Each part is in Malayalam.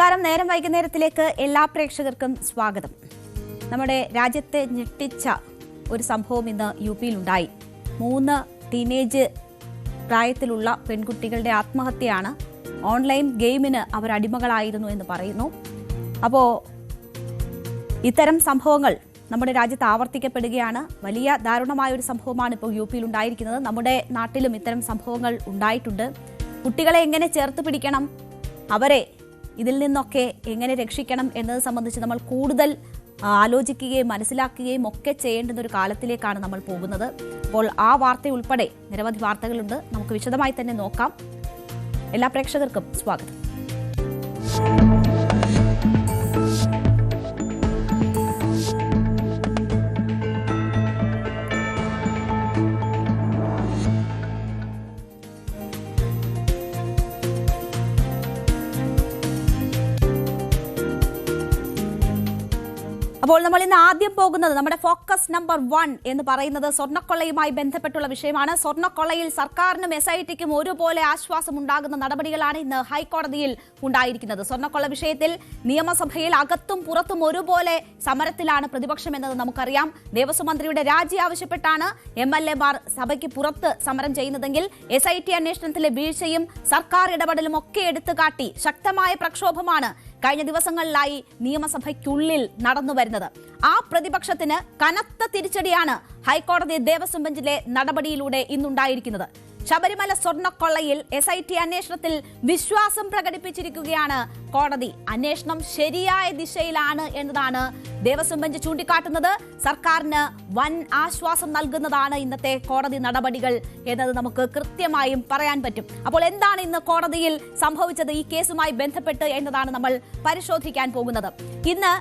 നമസ്കാരം. നേരം വൈകുന്നേരത്തിലേക്ക് എല്ലാ പ്രേക്ഷകർക്കും സ്വാഗതം. നമ്മുടെ രാജ്യത്തെ ഞെട്ടിച്ച ഒരു സംഭവം ഇന്ന് യു.പിയിലുണ്ടായി. 3 ടീനേജ് പ്രായത്തിലുള്ള പെൺകുട്ടികളുടെ ആത്മഹത്യയാണ്. ഓൺലൈൻ ഗെയിമിന് അവർ അടിമകളായിരുന്നു എന്ന് പറയുന്നു. അപ്പോൾ ഇത്തരം സംഭവങ്ങൾ നമ്മുടെ രാജ്യത്ത് ആവർത്തിക്കപ്പെടുകയാണ്. വലിയ ദാരുണമായ ഒരു സംഭവമാണ് ഇപ്പോൾ യു.പിയിൽ ഉണ്ടായിരിക്കുന്നത്. നമ്മുടെ നാട്ടിലും ഇത്തരം സംഭവങ്ങൾ ഉണ്ടായിട്ടുണ്ട്. കുട്ടികളെ എങ്ങനെ ചേർത്ത് പിടിക്കണം, അവരെ ഇതിൽ നിന്നൊക്കെ എങ്ങനെ രക്ഷിക്കണം എന്നത് സംബന്ധിച്ച് നമ്മൾ കൂടുതൽ ആലോചിക്കുകയും മനസ്സിലാക്കുകയും ഒക്കെ ചെയ്യേണ്ടുന്ന ഒരു കാലത്തിലേക്കാണ് നമ്മൾ പോകുന്നത്. അപ്പോൾ ആ വാർത്തയുൾപ്പെടെ നിരവധി വാർത്തകളുണ്ട്. നമുക്ക് വിശദമായി തന്നെ നോക്കാം. എല്ലാ പ്രേക്ഷകർക്കും സ്വാഗതം. അപ്പോൾ നമ്മൾ ഇന്ന് ആദ്യം പോകുന്നത് നമ്മുടെ ഫോക്കസ് നമ്പർ 1 എന്ന് പറയുന്നത് സ്വർണ്ണക്കൊള്ളയുമായി ബന്ധപ്പെട്ടുള്ള വിഷയമാണ്. സ്വർണ്ണക്കൊള്ളയിൽ സർക്കാരിനും SITക്കും ഒരുപോലെ ആശ്വാസം ഉണ്ടാകുന്ന നടപടികളാണ് ഇന്ന് ഹൈക്കോടതിയിൽ ഉണ്ടായിരിക്കുന്നത്. സ്വർണ്ണക്കൊള്ള വിഷയത്തിൽ നിയമസഭയിൽ അകത്തും പുറത്തും ഒരുപോലെ സമരത്തിലാണ് പ്രതിപക്ഷം എന്നത് നമുക്കറിയാം. ദേവസ്വം മന്ത്രിയുടെ രാജി ആവശ്യപ്പെട്ടാണ് MLA-മാർ സഭയ്ക്ക് പുറത്ത് സമരം ചെയ്യുന്നതെങ്കിൽ SIT അന്വേഷണത്തിലെ വീഴ്ചയും സർക്കാർ ഇടപെടലും ഒക്കെ എടുത്തുകാട്ടി ശക്തമായ പ്രക്ഷോഭമാണ് കഴിഞ്ഞ ദിവസങ്ങളിലായി നിയമസഭയ്ക്കുള്ളിൽ നടന്നു വരുന്നത്. ആ പ്രതിപക്ഷത്തിന് കനത്ത തിരിച്ചടിയാണ് ഹൈക്കോടതി ദേവസ്വം ബെഞ്ചിലെ നടപടിയിലൂടെ ഇന്നുണ്ടായിരിക്കുന്നത്. ശബരിമല സ്വർണ്ണക്കൊള്ളയിൽ SIT അന്വേഷണത്തിൽ വിശ്വാസം പ്രകടിപ്പിച്ചിരിക്കുകയാണ് കോടതി. അന്വേഷണം ശരിയായ ദിശയിലാണ് എന്നതാണ് ദേവസ്വം ബെഞ്ച് ചൂണ്ടിക്കാട്ടുന്നത്. സർക്കാരിന് വൻ ആശ്വാസം നൽകുന്നതാണ് ഇന്നത്തെ കോടതി നടപടികൾ എന്നത് നമുക്ക് കൃത്യമായും പറയാൻ പറ്റും. അപ്പോൾ എന്താണ് ഇന്ന് കോടതിയിൽ സംഭവിച്ചത് ഈ കേസുമായി ബന്ധപ്പെട്ട് എന്നതാണ് നമ്മൾ പരിശോധിക്കാൻ പോകുന്നത്. ഇന്ന്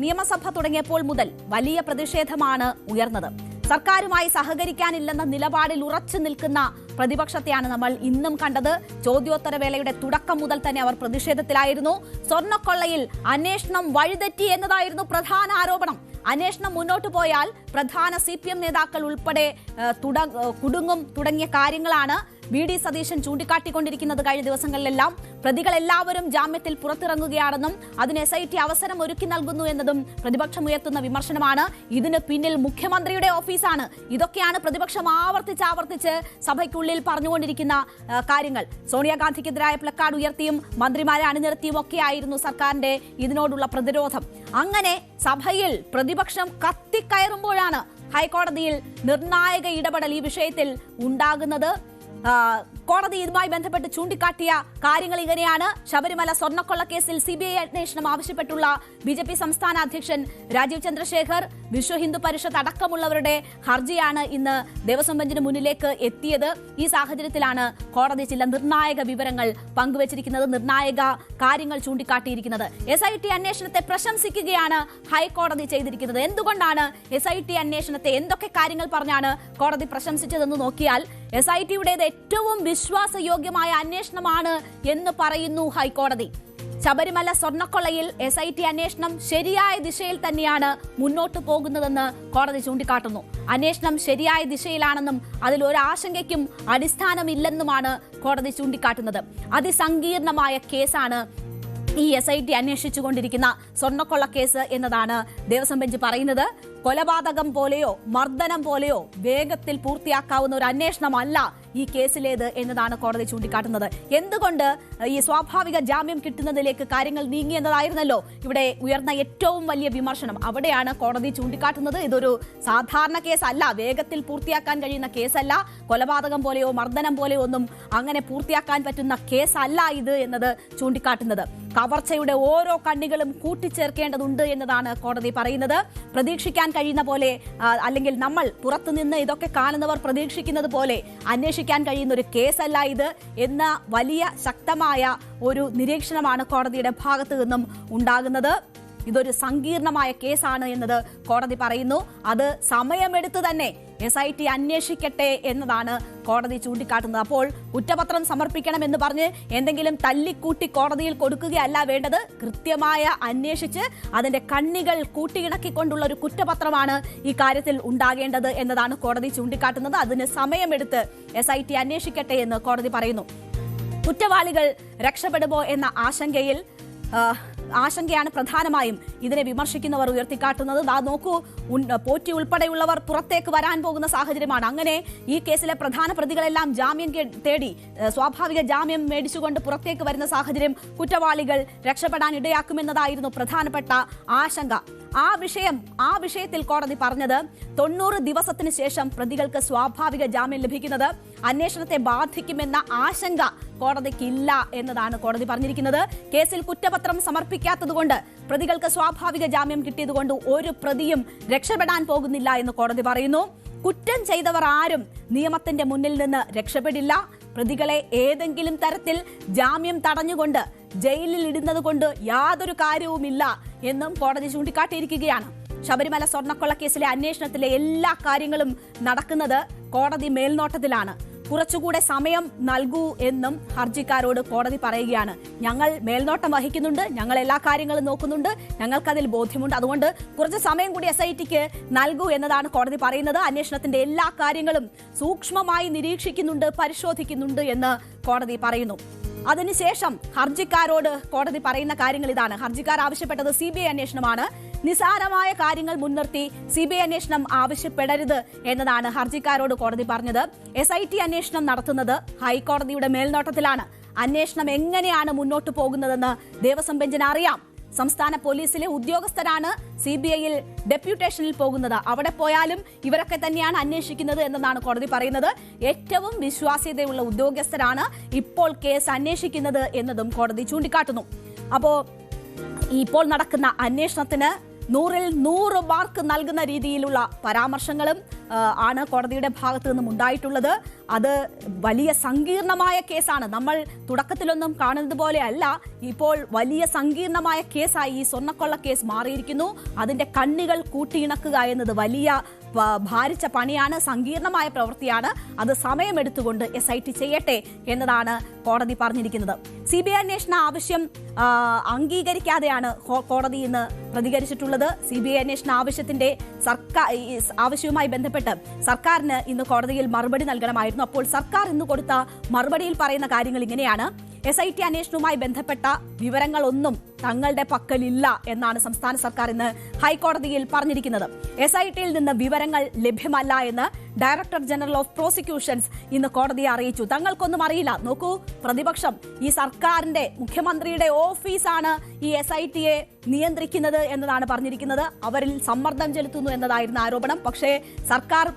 നിയമസഭ തുടങ്ങിയപ്പോൾ മുതൽ വലിയ പ്രതിഷേധമാണ് ഉയർന്നത്. സർക്കാരുമായി സഹകരിക്കാനില്ലെന്ന നിലപാടിൽ ഉറച്ചു നിൽക്കുന്ന പ്രതിപക്ഷത്തെയാണ് നമ്മൾ ഇന്നും കണ്ടത്. ചോദ്യോത്തരവേളയുടെ തുടക്കം മുതൽ തന്നെ അവർ പ്രതിഷേധത്തിലായിരുന്നു. സ്വർണ്ണക്കൊള്ളയിൽ അന്വേഷണം വഴിതെറ്റി എന്നതായിരുന്നു പ്രധാന ആരോപണം. അന്വേഷണം മുന്നോട്ട് പോയാൽ പ്രധാന CPM നേതാക്കൾ ഉൾപ്പെടെ കുടുങ്ങും തുടങ്ങിയ കാര്യങ്ങളാണ് VD സതീശൻ ചൂണ്ടിക്കാട്ടിക്കൊണ്ടിരിക്കുന്നത്. കഴിഞ്ഞ ദിവസങ്ങളിലെല്ലാം പ്രതികളെല്ലാവരും ജാമ്യത്തിൽ പുറത്തിറങ്ങുകയാണെന്നും അതിന് SIT അവസരം ഒരുക്കി നൽകുന്നു എന്നതും പ്രതിപക്ഷം ഉയർത്തുന്ന വിമർശനമാണ്. ഇതിന് പിന്നിൽ മുഖ്യമന്ത്രിയുടെ ഓഫീസാണ്. ഇതൊക്കെയാണ് പ്രതിപക്ഷം ആവർത്തിച്ച് സഭയ്ക്കുള്ളിൽ പറഞ്ഞുകൊണ്ടിരിക്കുന്ന കാര്യങ്ങൾ. സോണിയാഗാന്ധിക്കെതിരായ പ്ലക്കാർഡ് ഉയർത്തിയും മന്ത്രിമാരെ അണിനിരത്തിയും ഒക്കെയായിരുന്നു സർക്കാരിന്റെ ഇതിനോടുള്ള പ്രതിരോധം. അങ്ങനെ സഭയിൽ പ്രതിപക്ഷം കത്തിക്കയറുമ്പോഴാണ് ഹൈക്കോടതിയിൽ നിർണായക ഇടപെടൽ ഈ വിഷയത്തിൽ ഉണ്ടാകുന്നത്. കോടതി ഇതുമായി ബന്ധപ്പെട്ട് ചൂണ്ടിക്കാട്ടിയ കാര്യങ്ങൾ ഇങ്ങനെയാണ്. ശബരിമല സ്വർണ്ണക്കൊള്ള കേസിൽ CBI അന്വേഷണം ആവശ്യപ്പെട്ടുള്ള BJP സംസ്ഥാന അധ്യക്ഷൻ രാജീവ് ചന്ദ്രശേഖർ, വിശ്വ ഹിന്ദു പരിഷത്ത് അടക്കമുള്ളവരുടെ ഹർജിയാണ് ഇന്ന് ദേവസ്വം ബെഞ്ചിന് മുന്നിലേക്ക് എത്തിയത്. ഈ സാഹചര്യത്തിലാണ് കോടതി ചില നിർണായക വിവരങ്ങൾ പങ്കുവച്ചിരിക്കുന്നത്, നിർണായക കാര്യങ്ങൾ ചൂണ്ടിക്കാട്ടിയിരിക്കുന്നത്. SIT അന്വേഷണത്തെ പ്രശംസിക്കുകയാണ് ഹൈക്കോടതി ചെയ്തിരിക്കുന്നത്. എന്തുകൊണ്ടാണ് SIT അന്വേഷണത്തെ എന്തൊക്കെ കാര്യങ്ങൾ പറഞ്ഞാണ് കോടതി പ്രശംസിച്ചതെന്ന് നോക്കിയാൽ SITയുടേത് ഏറ്റവും വിശ്വാസയോഗ്യമായ അന്വേഷണമാണ് എന്ന് പറയുന്നു ഹൈക്കോടതി. ശബരിമല സ്വർണ്ണക്കൊള്ളയിൽ SIT അന്വേഷണം ശരിയായ ദിശയിൽ തന്നെയാണ് മുന്നോട്ട് പോകുന്നതെന്ന് കോടതി ചൂണ്ടിക്കാട്ടുന്നു. അന്വേഷണം ശരിയായ ദിശയിലാണെന്നും അതിൽ ഒരു ആശങ്കയ്ക്കും അടിസ്ഥാനമില്ലെന്നുമാണ് കോടതി ചൂണ്ടിക്കാട്ടുന്നത്. അതിസങ്കീർണമായ കേസാണ് ഈ SIT അന്വേഷിച്ചുകൊണ്ടിരിക്കുന്ന സ്വർണ്ണക്കൊള്ള കേസ് എന്നതാണ് ദേവസ്വം ബെഞ്ച് പറയുന്നത്. കൊലപാതകം പോലെയോ മർദ്ദനം പോലെയോ വേഗത്തിൽ പൂർത്തിയാക്കാവുന്ന ഒരു അന്വേഷണമല്ല ഈ കേസിലേത് എന്നതാണ് കോടതി ചൂണ്ടിക്കാട്ടുന്നത്. എന്തുകൊണ്ട് ഈ സ്വാഭാവിക ജാമ്യം കിട്ടുന്നതിലേക്ക് കാര്യങ്ങൾ നീങ്ങി എന്നതായിരുന്നല്ലോ ഇവിടെ ഉയർന്ന ഏറ്റവും വലിയ വിമർശനം. അവിടെയാണ് കോടതി ചൂണ്ടിക്കാട്ടുന്നത് ഇതൊരു സാധാരണ കേസല്ല, വേഗത്തിൽ പൂർത്തിയാക്കാൻ കഴിയുന്ന കേസല്ല, കൊലപാതകം പോലെയോ മർദ്ദനം പോലെയോ ഒന്നും അങ്ങനെ പൂർത്തിയാക്കാൻ പറ്റുന്ന കേസല്ല ഇത് എന്നത് ചൂണ്ടിക്കാട്ടുന്നത്. കവർച്ചയുടെ ഓരോ കണ്ണികളും കൂട്ടിച്ചേർക്കേണ്ടതുണ്ട് എന്നതാണ് കോടതി പറയുന്നത്. പ്രതീക്ഷിക്കാൻ കഴിയുന്ന പോലെ അല്ലെങ്കിൽ നമ്മൾ പുറത്തുനിന്ന് ഇതൊക്കെ കാണുന്നവർ പ്രതീക്ഷിക്കുന്നത് പോലെ അന്വേഷിക്കാൻ കഴിയുന്ന ഒരു കേസല്ല ഇത് എന്ന വലിയ ശക്തമായ ഒരു നിരീക്ഷണമാണ് കോടതിയുടെ ഭാഗത്തു നിന്നും ഉണ്ടാകുന്നത്. ഇതൊരു സങ്കീർണമായ കേസാണ് എന്നത് കോടതി പറയുന്നു. അത് സമയമെടുത്ത് തന്നെ SIT അന്വേഷിക്കട്ടെ എന്നതാണ് കോടതി ചൂണ്ടിക്കാട്ടുന്നത്. അപ്പോൾ കുറ്റപത്രം സമർപ്പിക്കണമെന്ന് പറഞ്ഞ് എന്തെങ്കിലും തല്ലിക്കൂട്ടി കോടതിയിൽ കൊടുക്കുകയല്ല വേണ്ടത്. കൃത്യമായ അന്വേഷിച്ച് അതിന്റെ കണ്ണികൾ കൂട്ടിയിണക്കിക്കൊണ്ടുള്ള ഒരു കുറ്റപത്രമാണ് ഈ കാര്യത്തിൽ ഉണ്ടാകേണ്ടത് എന്നതാണ് കോടതി ചൂണ്ടിക്കാട്ടുന്നത്. അതിന് സമയമെടുത്ത് SIT അന്വേഷിക്കട്ടെ എന്ന് കോടതി പറയുന്നു. കുറ്റവാളികൾ രക്ഷപ്പെടുമോ എന്ന ആശങ്കയിൽ ആശങ്കയാണ് പ്രധാനമായും ഇതിനെ വിമർശിക്കുന്നവർ ഉയർത്തിക്കാട്ടുന്നത്. നോക്കൂ, പോറ്റി ഉൾപ്പെടെയുള്ളവർ പുറത്തേക്ക് വരാൻ പോകുന്ന സാഹചര്യമാണ്. അങ്ങനെ ഈ കേസിലെ പ്രധാന പ്രതികളെല്ലാം ജാമ്യം തേടി സ്വാഭാവിക ജാമ്യം മേടിച്ചുകൊണ്ട് പുറത്തേക്ക് വരുന്ന സാഹചര്യം കുറ്റവാളികൾ രക്ഷപ്പെടാൻ ഇടയാക്കുമെന്നതായിരുന്നു പ്രധാനപ്പെട്ട ആശങ്ക. ആ വിഷയത്തിൽ കോടതി പറഞ്ഞത് 90 ദിവസത്തിന് ശേഷം പ്രതികൾക്ക് സ്വാഭാവിക ജാമ്യം ലഭിക്കുന്നത് അന്വേഷണത്തെ ബാധിക്കുമെന്ന ആശങ്ക കോടതിക്കില്ല എന്നതാണ് കോടതി പറഞ്ഞിരിക്കുന്നത്. കേസിൽ കുറ്റപത്രം സമർപ്പിക്കാത്തതുകൊണ്ട് പ്രതികൾക്ക് സ്വാഭാവിക ജാമ്യം കിട്ടിയതുകൊണ്ട് ഒരു പ്രതിയും രക്ഷപ്പെടാൻ പോകുന്നില്ല എന്ന് കോടതി പറയുന്നു. കുറ്റം ചെയ്തവർ ആരും നിയമത്തിന്റെ മുന്നിൽ നിന്ന് രക്ഷപ്പെടില്ല. പ്രതികളെ ഏതെങ്കിലും തരത്തിൽ ജാമ്യം തടഞ്ഞുകൊണ്ട് ജയിലിൽ ഇടുന്നത് കൊണ്ട് യാതൊരു കാര്യവുമില്ല എന്നും കോടതി ചൂണ്ടിക്കാട്ടിയിരിക്കുകയാണ്. ശബരിമല സ്വർണ്ണക്കൊള്ള കേസിലെ അന്വേഷണത്തിലെ എല്ലാ കാര്യങ്ങളും നടക്കുന്നത് കോടതി മേൽനോട്ടത്തിലാണ്. കുറച്ചുകൂടെ സമയം നൽകൂ എന്നും ഹർജിക്കാരോട് കോടതി പറയുകയാണ്. ഞങ്ങൾ മേൽനോട്ടം വഹിക്കുന്നുണ്ട്, ഞങ്ങൾ എല്ലാ കാര്യങ്ങളും നോക്കുന്നുണ്ട്, ഞങ്ങൾക്കതിൽ ബോധ്യമുണ്ട്, അതുകൊണ്ട് കുറച്ച് സമയം കൂടി SITക്ക് നൽകൂ എന്നതാണ് കോടതി പറയുന്നത്. അന്വേഷണത്തിന്റെ എല്ലാ കാര്യങ്ങളും സൂക്ഷ്മമായി നിരീക്ഷിക്കുന്നുണ്ട്, പരിശോധിക്കുന്നുണ്ട് എന്ന് കോടതി പറയുന്നു. അതിനുശേഷം ഹർജിക്കാരോട് കോടതി പറയുന്ന കാര്യങ്ങൾ ഇതാണ്. ഹർജിക്കാർ ആവശ്യപ്പെട്ടത് CBI അന്വേഷണമാണ്. നിസാരമായ കാര്യങ്ങൾ മുൻനിർത്തി CBI അന്വേഷണം ആവശ്യപ്പെടരുത് എന്നതാണ് ഹർജിക്കാരോട് കോടതി പറഞ്ഞത്. SIT അന്വേഷണം നടത്തുന്നത് ഹൈക്കോടതിയുടെ മേൽനോട്ടത്തിലാണ്. അന്വേഷണം എങ്ങനെയാണ് മുന്നോട്ട് പോകുന്നതെന്ന് ദേവസ്വം ബെഞ്ചിന് അറിയാം. സംസ്ഥാന പോലീസിലെ ഉദ്യോഗസ്ഥരാണ് CBIയിൽ ഡെപ്യൂട്ടേഷനിൽ പോകുന്നത്. അവിടെ പോയാലും ഇവരൊക്കെ തന്നെയാണ് അന്വേഷിക്കുന്നത് എന്നതാണ് കോടതി പറയുന്നത്. ഏറ്റവും വിശ്വാസ്യതയുള്ള ഉദ്യോഗസ്ഥരാണ് ഇപ്പോൾ കേസ് അന്വേഷിക്കുന്നത് എന്നതും കോടതി ചൂണ്ടിക്കാട്ടുന്നു. അപ്പോൾ ഇപ്പോൾ നടക്കുന്ന അന്വേഷണത്തിന് 100-ൽ 100 മാർക്ക് നൽകുന്ന രീതിയിലുള്ള പരാമർശങ്ങളും ആണ് കോടതിയുടെ ഭാഗത്തു നിന്നും ഉണ്ടായിട്ടുള്ളത്. അത് വലിയ സങ്കീർണമായ കേസാണ്. നമ്മൾ തുടക്കത്തിലൊന്നും കാണുന്നത് പോലെ അല്ല, ഇപ്പോൾ വലിയ സങ്കീർണമായ കേസായി ഈ സ്വർണ്ണക്കൊള്ള കേസ് മാറിയിരിക്കുന്നു. അതിന്റെ കണ്ണികൾ കൂട്ടിയിണക്കുക എന്നത് വലിയ ഭാരിച്ച പണിയാണ്, സങ്കീർണമായ പ്രവൃത്തിയാണ്. അത് സമയമെടുത്തുകൊണ്ട് SIT ചെയ്യട്ടെ എന്നതാണ് കോടതി പറഞ്ഞിരിക്കുന്നത്. CBI അന്വേഷണ ആവശ്യം അംഗീകരിക്കാതെയാണ് കോടതി ഇന്ന് പ്രതികരിച്ചിട്ടുള്ളത്. CBI അന്വേഷണ ആവശ്യവുമായി ബന്ധപ്പെട്ട് സർക്കാരിന് ഇന്ന് കോടതിയിൽ മറുപടി നൽകണമായിരുന്നു. അപ്പോൾ സർക്കാർ ഇന്ന് കൊടുത്ത മറുപടിയിൽ പറയുന്ന കാര്യങ്ങൾ ഇങ്ങനെയാണ്. SIT അന്വേഷണവുമായി ബന്ധപ്പെട്ട വിവരങ്ങളൊന്നും തങ്ങളുടെ പക്കലില്ല എന്നാണ് സംസ്ഥാന സർക്കാർ ഇന്ന് ഹൈക്കോടതിയിൽ പറഞ്ഞിരിക്കുന്നത്. SITയിൽ നിന്ന് വിവരങ്ങൾ ലഭ്യമല്ല എന്ന് ഡയറക്ടർ ജനറൽ ഓഫ് പ്രോസിക്യൂഷൻസ് ഇന്ന് കോടതിയെ അറിയിച്ചു. തങ്ങൾക്കൊന്നും അറിയില്ല. നോക്കൂ, പ്രതിപക്ഷം ഈ സർക്കാരിന്റെ മുഖ്യമന്ത്രിയുടെ ഓഫീസാണ് ഈ SITയെ നിയന്ത്രിക്കുന്നത് എന്നതാണ് പറഞ്ഞിരിക്കുന്നത്. അവരിൽ സമ്മർദ്ദം ചെലുത്തുന്നു എന്നതായിരുന്നു ആരോപണം. പക്ഷേ സർക്കാർ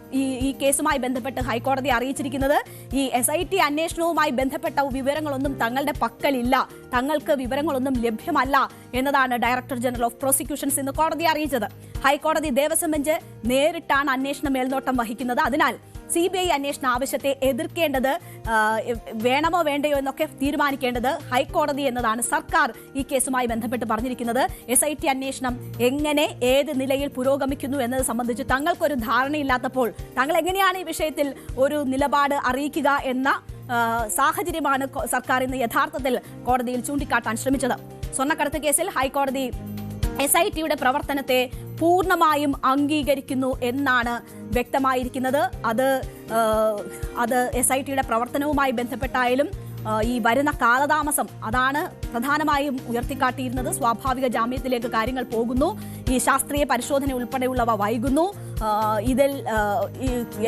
ഈ കേസുമായി ബന്ധപ്പെട്ട് ഹൈക്കോടതി അറിയിച്ചിരിക്കുന്നത് ഈ SIT അന്വേഷണവുമായി ബന്ധപ്പെട്ട വിവരങ്ങളൊന്നും തങ്ങളുടെ പക്കലില്ല, തങ്ങൾക്ക് വിവരങ്ങളൊന്നും ലഭ്യമല്ല എന്നതാണ് ഡയറക്ടർ ജനറൽ ഓഫ് പ്രോസിക്യൂഷൻസ് ഇന്ന് കോടതിയെ അറിയിച്ചത്. ഹൈക്കോടതി ദേവസ്വം ബെഞ്ച് നേരിട്ടാണ് അന്വേഷണ മേൽനോട്ടം വഹിക്കുന്നത്. അതിനാൽ CBI അന്വേഷണ ആവശ്യത്തെ എതിർക്കേണ്ടത് വേണമോ വേണ്ടയോ എന്നൊക്കെ തീരുമാനിക്കേണ്ടത് ഹൈക്കോടതി എന്നതാണ് സർക്കാർ ഈ കേസുമായി ബന്ധപ്പെട്ട് പറഞ്ഞിരിക്കുന്നത്. SIT അന്വേഷണം എങ്ങനെ ഏത് നിലയിൽ പുരോഗമിക്കുന്നു എന്നത് സംബന്ധിച്ച് തങ്ങൾക്കൊരു ധാരണയില്ലാത്തപ്പോൾ തങ്ങൾ എങ്ങനെയാണ് ഈ വിഷയത്തിൽ ഒരു നിലപാട് അറിയിക്കുക എന്ന സാഹചര്യമാണ് സർക്കാർ ഇന്ന് യഥാർത്ഥത്തിൽ കോടതിയിൽ ചൂണ്ടിക്കാട്ടാൻ ശ്രമിച്ചത്. സ്വർണ്ണക്കടത്ത് കേസിൽ ഹൈക്കോടതി SITയുടെ പ്രവർത്തനത്തെ പൂർണ്ണമായും അംഗീകരിക്കുന്നു എന്നാണ് വ്യക്തമായിരിക്കുന്നത്. അത് SITയുടെ പ്രവർത്തനവുമായി ബന്ധപ്പെട്ടായാലും ഈ വരുന്ന കാലതാമസം അതാണ് പ്രധാനമായും ഉയർത്തിക്കാട്ടിയിരുന്നത്. സ്വാഭാവിക ജാമ്യത്തിലേക്ക് കാര്യങ്ങൾ പോകുന്നു, ഈ ശാസ്ത്രീയ പരിശോധന ഉൾപ്പെടെയുള്ളവ വൈകുന്നു, ഇതിൽ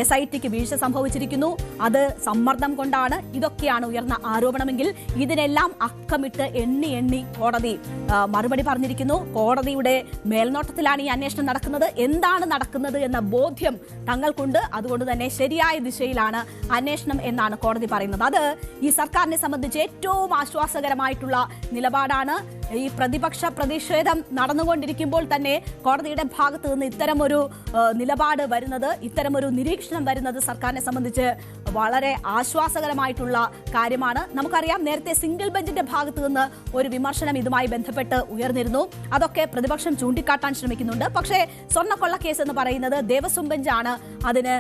SITക്ക് വീഴ്ച സംഭവിച്ചിരിക്കുന്നു, അത് സമ്മർദ്ദം കൊണ്ടാണ്, ഇതൊക്കെയാണ് ഉയർന്ന ആരോപണമെങ്കിൽ ഇതിനെല്ലാം അക്കമിട്ട് എണ്ണി കോടതി മറുപടി പറഞ്ഞിരിക്കുന്നു. കോടതിയുടെ മേൽനോട്ടത്തിലാണ് ഈ അന്വേഷണം നടക്കുന്നത്. എന്താണ് നടക്കുന്നത് എന്ന ബോധ്യം തങ്ങൾക്കുണ്ട്. അതുകൊണ്ട് തന്നെ ശരിയായ ദിശയിലാണ് അന്വേഷണം എന്നാണ് കോടതി പറയുന്നത്. അത് ഈ സർക്കാരിനെ സംബന്ധിച്ച് ഏറ്റവും ആശ്വാസകരമായിട്ടുള്ള നിലപാടാണ്. ഈ പ്രതിപക്ഷ പ്രതിഷേധം നടന്നുകൊണ്ടിരിക്കുമ്പോൾ തന്നെ കോടതിയുടെ ഭാഗത്ത് നിന്ന് ഇത്തരമൊരു നിലപാട് വരുന്നത്, ഇത്തരമൊരു നിരീക്ഷണം വരുന്നത് സർക്കാരിനെ സംബന്ധിച്ച് വളരെ ആശ്വാസകരമായിട്ടുള്ള കാര്യമാണ്. നമുക്കറിയാം, നേരത്തെ സിംഗിൾ ബെഞ്ചിന്റെ ഭാഗത്ത് നിന്ന് ഒരു വിമർശനം ഇതുമായി ബന്ധപ്പെട്ട് ഉയർന്നിരുന്നു. അതൊക്കെ പ്രതിപക്ഷം ചൂണ്ടിക്കാട്ടാൻ ശ്രമിക്കുന്നുണ്ട്. പക്ഷേ സ്വർണ്ണക്കൊള്ള കേസ് എന്ന് പറയുന്നത് ദേവസ്വം ബെഞ്ചാണ് അതിന്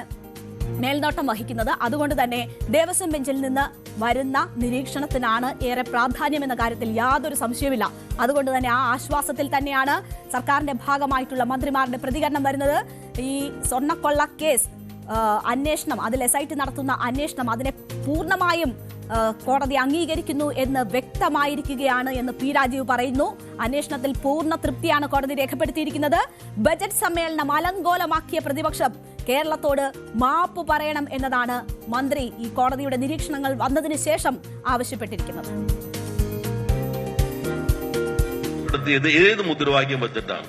മേൽനോട്ടം വഹിക്കുന്നത്. അതുകൊണ്ട് തന്നെ ദേവസ്വം ബെഞ്ചിൽ നിന്ന് വരുന്ന നിരീക്ഷണത്തിനാണ് ഏറെ പ്രാധാന്യം എന്ന കാര്യത്തിൽ യാതൊരു സംശയവുമില്ല. അതുകൊണ്ട് തന്നെ ആ ആശ്വാസത്തിൽ തന്നെയാണ് സർക്കാരിന്റെ ഭാഗമായിട്ടുള്ള മന്ത്രിമാരുടെ പ്രതികരണം വരുന്നത്. ഈ സ്വർണ്ണക്കൊള്ള കേസ് അന്വേഷണം, അതിൽ SIT നടത്തുന്ന അന്വേഷണം അതിനെ പൂർണ്ണമായും കോടതി അംഗീകരിക്കുന്നു എന്ന് വ്യക്തമായിരിക്കുകയാണ് എന്ന് പി രാജീവ് പറയുന്നു. അന്വേഷണത്തിൽ പൂർണ്ണ തൃപ്തിയാണ് കോടതി രേഖപ്പെടുത്തിയിരിക്കുന്നത്. ബജറ്റ് സമ്മേളനം അലങ്കോലമാക്കിയ പ്രതിപക്ഷം കേരളത്തോട് മാപ്പ് പറയണം എന്നതാണ് മന്ത്രി ഈ കോടതിയുടെ നിരീക്ഷണങ്ങൾ വന്നതിന് ശേഷം ആവശ്യപ്പെട്ടിരിക്കുന്നത്. ഏത് മുദ്രാവാക്യം വെച്ചിട്ടാണ്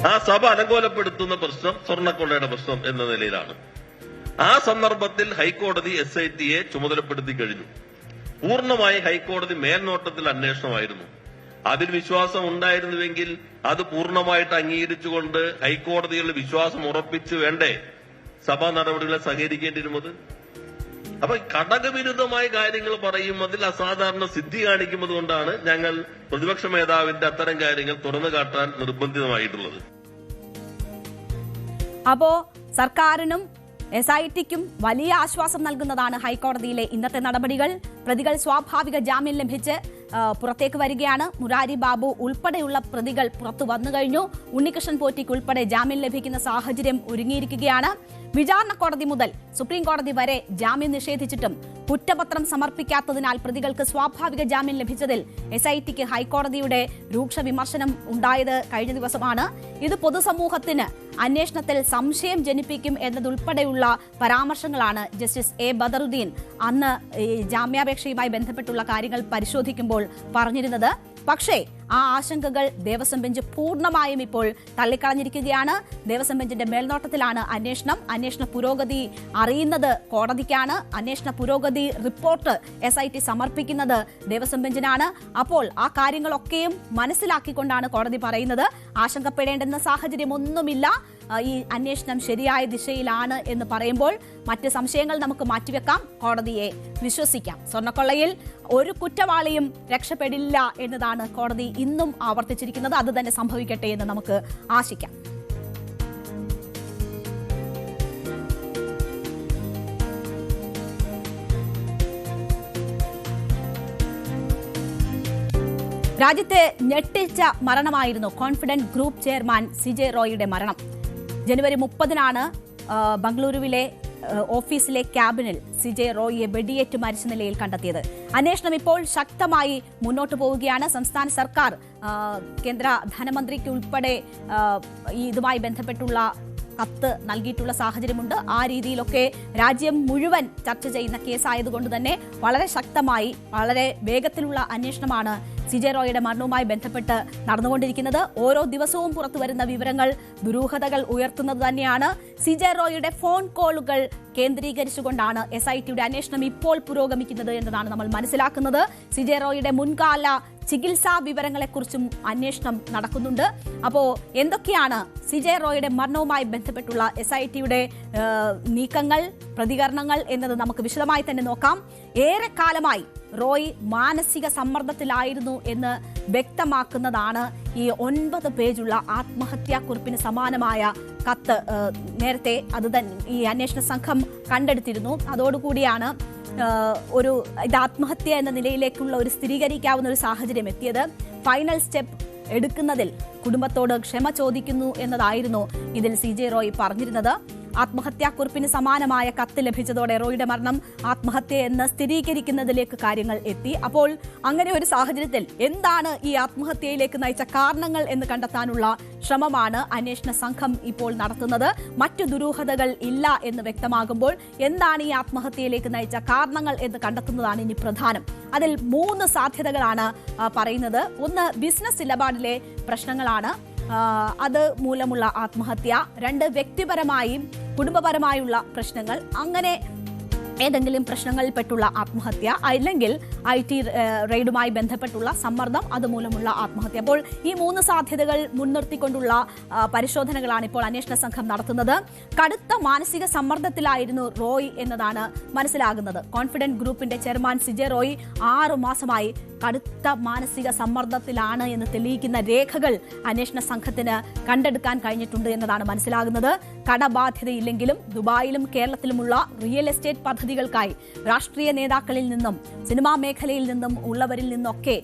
ആ സഭ അലങ്കോലപ്പെടുത്തുന്ന പ്രശ്നം സ്വർണ്ണക്കൊള്ളയുടെ പ്രശ്നം എന്ന നിലയിലാണ്. ആ സന്ദർഭത്തിൽ ഹൈക്കോടതി SITയെ ചുമതലപ്പെടുത്തി കഴിഞ്ഞു. പൂർണ്ണമായി ഹൈക്കോടതി മേൽനോട്ടത്തിൽ അന്വേഷണമായിരുന്നു. അതിൽ വിശ്വാസം ഉണ്ടായിരുന്നുവെങ്കിൽ അത് പൂർണ്ണമായിട്ട് അംഗീകരിച്ചുകൊണ്ട് ഹൈക്കോടതികളുടെ വിശ്വാസം ഉറപ്പിച്ച് വേണ്ടേ സഭാ നടപടികളെ സഹകരിക്കേണ്ടിയിരുന്നത്? അപ്പൊ ഘടകവിരുദ്ധമായ കാര്യങ്ങൾ പറയുന്നതിൽ അസാധാരണ സിദ്ധി കാണിക്കുന്നത് കൊണ്ടാണ് ഞങ്ങൾ പ്രതിപക്ഷ മേധാവിന്റെ അത്തരം കാര്യങ്ങൾ തുറന്നു കാട്ടാൻ നിർബന്ധിതമായിട്ടുള്ളത്. അപ്പോ സർക്കാരിനും SITക്കും വലിയ ആശ്വാസം നൽകുന്നതാണ് ഹൈക്കോടതിയിലെ ഇന്നത്തെ നടപടികൾ. പ്രതികൾ സ്വാഭാവിക ജാമ്യം ലഭിച്ച് പുറത്തേക്ക് വരികയാണ്. മുരാരി ബാബു ഉൾപ്പെടെയുള്ള പ്രതികൾ പുറത്തു വന്നു കഴിഞ്ഞു. ഉണ്ണികൃഷ്ണൻ പോറ്റിക്ക് ഉൾപ്പെടെ ജാമ്യം ലഭിക്കുന്ന സാഹചര്യം ഒരുങ്ങിയിരിക്കുകയാണ്. വിചാരണ കോടതി മുതൽ സുപ്രീം കോടതി വരെ ജാമ്യം നിഷേധിച്ചിട്ടും കുറ്റപത്രം സമർപ്പിക്കാത്തതിനാൽ പ്രതികൾക്ക് സ്വാഭാവിക ജാമ്യം ലഭിച്ചതിൽ SITക്ക് ഹൈക്കോടതിയുടെ രൂക്ഷ വിമർശനം ഉണ്ടായത് കഴിഞ്ഞ ദിവസമാണ്. ഇത് പൊതുസമൂഹത്തിന് അന്വേഷണത്തിൽ സംശയം ജനിപ്പിക്കും എന്നതുൾപ്പെടെയുള്ള പരാമർശങ്ങളാണ് ജസ്റ്റിസ് A ബദറുദ്ദീൻ അന്ന് ജാമ്യാപേക്ഷയുമായി ബന്ധപ്പെട്ടുള്ള കാര്യങ്ങൾ പരിശോധിക്കുമ്പോൾ പറഞ്ഞിരുന്നത്. പക്ഷേ ആ ആശങ്കകൾ ദേവസ്വം ബെഞ്ച് പൂർണ്ണമായും ഇപ്പോൾ തള്ളിക്കളഞ്ഞിരിക്കുകയാണ്. ദേവസ്വം ബെഞ്ചിന്റെ മേൽനോട്ടത്തിലാണ് അന്വേഷണ പുരോഗതി അറിയുന്നത് കോടതിക്കാണ്. അന്വേഷണ പുരോഗതി റിപ്പോർട്ട് SIT സമർപ്പിക്കുന്നത് ദേവസ്വം ബെഞ്ചിനാണ്. അപ്പോൾ ആ കാര്യങ്ങളൊക്കെയും മനസ്സിലാക്കിക്കൊണ്ടാണ് കോടതി പറയുന്നത് ആശങ്കപ്പെടേണ്ടുന്ന സാഹചര്യമൊന്നുമില്ല, ഈ അന്വേഷണം ശരിയായ ദിശയിലാണ് എന്ന് പറയുമ്പോൾ മറ്റ് സംശയങ്ങൾ നമുക്ക് മാറ്റിവെക്കാം, കോടതിയെ വിശ്വസിക്കാം. സ്വർണ്ണക്കൊള്ളയിൽ ഒരു കുറ്റവാളിയും രക്ഷപ്പെടില്ല എന്നതാണ് കോടതി ഇന്നും ആവർത്തിച്ചിരിക്കുന്നത്. അത് തന്നെ സംഭവിക്കട്ടെ എന്ന് നമുക്ക് ആശിക്കാം. രാജ്യത്തെ ഞെട്ടിച്ച മരണമായിരുന്നു കോൺഫിഡന്റ് ഗ്രൂപ്പ് ചെയർമാൻ CJ റോയിയുടെ മരണം. ജനുവരി 30-നാണ് ബംഗളൂരുവിലെ ഓഫീസിലെ ക്യാബിനിൽ CJ റോയിയെ വെടിയേറ്റ് മരിച്ച നിലയിൽ കണ്ടെത്തിയത്. അന്വേഷണം ഇപ്പോൾ ശക്തമായി മുന്നോട്ട് പോവുകയാണ്. സംസ്ഥാന സർക്കാർ കേന്ദ്ര ധനമന്ത്രിക്ക് ഉൾപ്പെടെ ഇതുമായി ബന്ധപ്പെട്ടുള്ള കത്ത് നൽകിയിട്ടുള്ള സാഹചര്യമുണ്ട്. ആ രീതിയിലൊക്കെ രാജ്യം മുഴുവൻ ചർച്ച ചെയ്യുന്ന കേസായതുകൊണ്ട് തന്നെ വളരെ ശക്തമായി വളരെ വേഗത്തിലുള്ള അന്വേഷണമാണ് CJ റോയിയുടെ മരണവുമായി ബന്ധപ്പെട്ട് നടന്നുകൊണ്ടിരിക്കുന്നത്. ഓരോ ദിവസവും പുറത്തുവരുന്ന വിവരങ്ങൾ ദുരൂഹതകൾ ഉയർത്തുന്നത് തന്നെയാണ്. CJ റോയിയുടെ ഫോൺ കോളുകൾ കേന്ദ്രീകരിച്ചുകൊണ്ടാണ് SITയുടെ അന്വേഷണം ഇപ്പോൾ പുരോഗമിക്കുന്നത് എന്നതാണ് നമ്മൾ മനസ്സിലാക്കുന്നത്. CJ റോയിയുടെ മുൻകാല ചികിത്സാ വിവരങ്ങളെക്കുറിച്ചും അന്വേഷണം നടക്കുന്നുണ്ട്. അപ്പോൾ എന്തൊക്കെയാണ് CJ റോയിയുടെ മരണവുമായി ബന്ധപ്പെട്ടുള്ള SITയുടെ നീക്കങ്ങൾ, പ്രതികരണങ്ങൾ എന്നത് നമുക്ക് വിശദമായി തന്നെ നോക്കാം. ഏറെക്കാലമായി റോയ് മാനസിക സമ്മർദ്ദത്തിലായിരുന്നു എന്ന് വ്യക്തമാക്കുന്നതാണ് ഈ 9 പേജുള്ള ആത്മഹത്യാക്കുറിപ്പിന് സമാനമായ കത്ത്. നേരത്തെ അത് ഈ അന്വേഷണ സംഘം കണ്ടെടുത്തിരുന്നു. അതോടുകൂടിയാണ് ഒരു ഇത് ആത്മഹത്യ എന്ന നിലയിലേക്കുള്ള ഒരു സ്ഥിരീകരിക്കാവുന്ന ഒരു സാഹചര്യം എത്തിയത്. ഫൈനൽ സ്റ്റെപ്പ് എടുക്കുന്നതിൽ കുടുംബത്തോട് ക്ഷമ ചോദിക്കുന്നു എന്നതായിരുന്നു ഇതിൽ CJ റോയ് പറഞ്ഞിരുന്നത്. ആത്മഹത്യാക്കുറിപ്പിന് സമാനമായ കത്ത് ലഭിച്ചതോടെ റോയിയുടെ മരണം ആത്മഹത്യ എന്ന് സ്ഥിരീകരിക്കുന്നതിലേക്ക് കാര്യങ്ങൾ എത്തി. അപ്പോൾ അങ്ങനെ ഒരു സാഹചര്യത്തിൽ എന്താണ് ഈ ആത്മഹത്യയിലേക്ക് നയിച്ച കാരണങ്ങൾ എന്ന് കണ്ടെത്താനുള്ള ശ്രമമാണ് അന്വേഷണ സംഘം ഇപ്പോൾ നടത്തുന്നത്. മറ്റു ദുരൂഹതകൾ ഇല്ല എന്ന് വ്യക്തമാകുമ്പോൾ എന്താണ് ഈ ആത്മഹത്യയിലേക്ക് നയിച്ച കാരണങ്ങൾ എന്ന് കണ്ടെത്തുന്നതാണ് ഇനി പ്രധാനം. അതിൽ 3 സാധ്യതകളാണ് പറയുന്നത്. ഒന്ന്, ബിസിനസ് ഇടപാടിലെ പ്രശ്നങ്ങളാണ്, അത് മൂലമുള്ള ആത്മഹത്യ. 2, വ്യക്തിപരമായും കുടുംബപരമായുള്ള പ്രശ്നങ്ങൾ, അങ്ങനെ ഏതെങ്കിലും പ്രശ്നങ്ങളിൽപ്പെട്ടുള്ള ആത്മഹത്യ, അല്ലെങ്കിൽ IT റെയ്ഡുമായി ബന്ധപ്പെട്ടുള്ള സമ്മർദ്ദം, അതുമൂലമുള്ള ആത്മഹത്യ. അപ്പോൾ ഈ 3 സാധ്യതകൾ മുൻനിർത്തിക്കൊണ്ടുള്ള പരിശോധനകളാണ് ഇപ്പോൾ അന്വേഷണ സംഘം നടത്തുന്നത്. കടുത്ത മാനസിക സമ്മർദ്ദത്തിലായിരുന്നു റോയ് എന്നതാണ് മനസ്സിലാകുന്നത്. കോൺഫിഡന്റ് ഗ്രൂപ്പിന്റെ ചെയർമാൻ CJ റോയ് 6 മാസമായി കടുത്ത മാനസിക സമ്മർദ്ദത്തിലാണ് എന്ന് തെളിയിക്കുന്ന രേഖകൾ അന്വേഷണ സംഘത്തിന് കണ്ടെടുക്കാൻ കഴിഞ്ഞിട്ടുണ്ട് എന്നതാണ് മനസ്സിലാകുന്നത്. കടബാധ്യതയില്ലെങ്കിലും ദുബായിലും കേരളത്തിലുമുള്ള റിയൽ എസ്റ്റേറ്റ് പദ്ധതി പദ്ധതികൾക്കായി രാഷ്ട്രീയ നേതാക്കളിൽ നിന്നും സിനിമാ മേഖലയിൽ നിന്നും ഉള്ളവരിൽ നിന്നൊക്കെ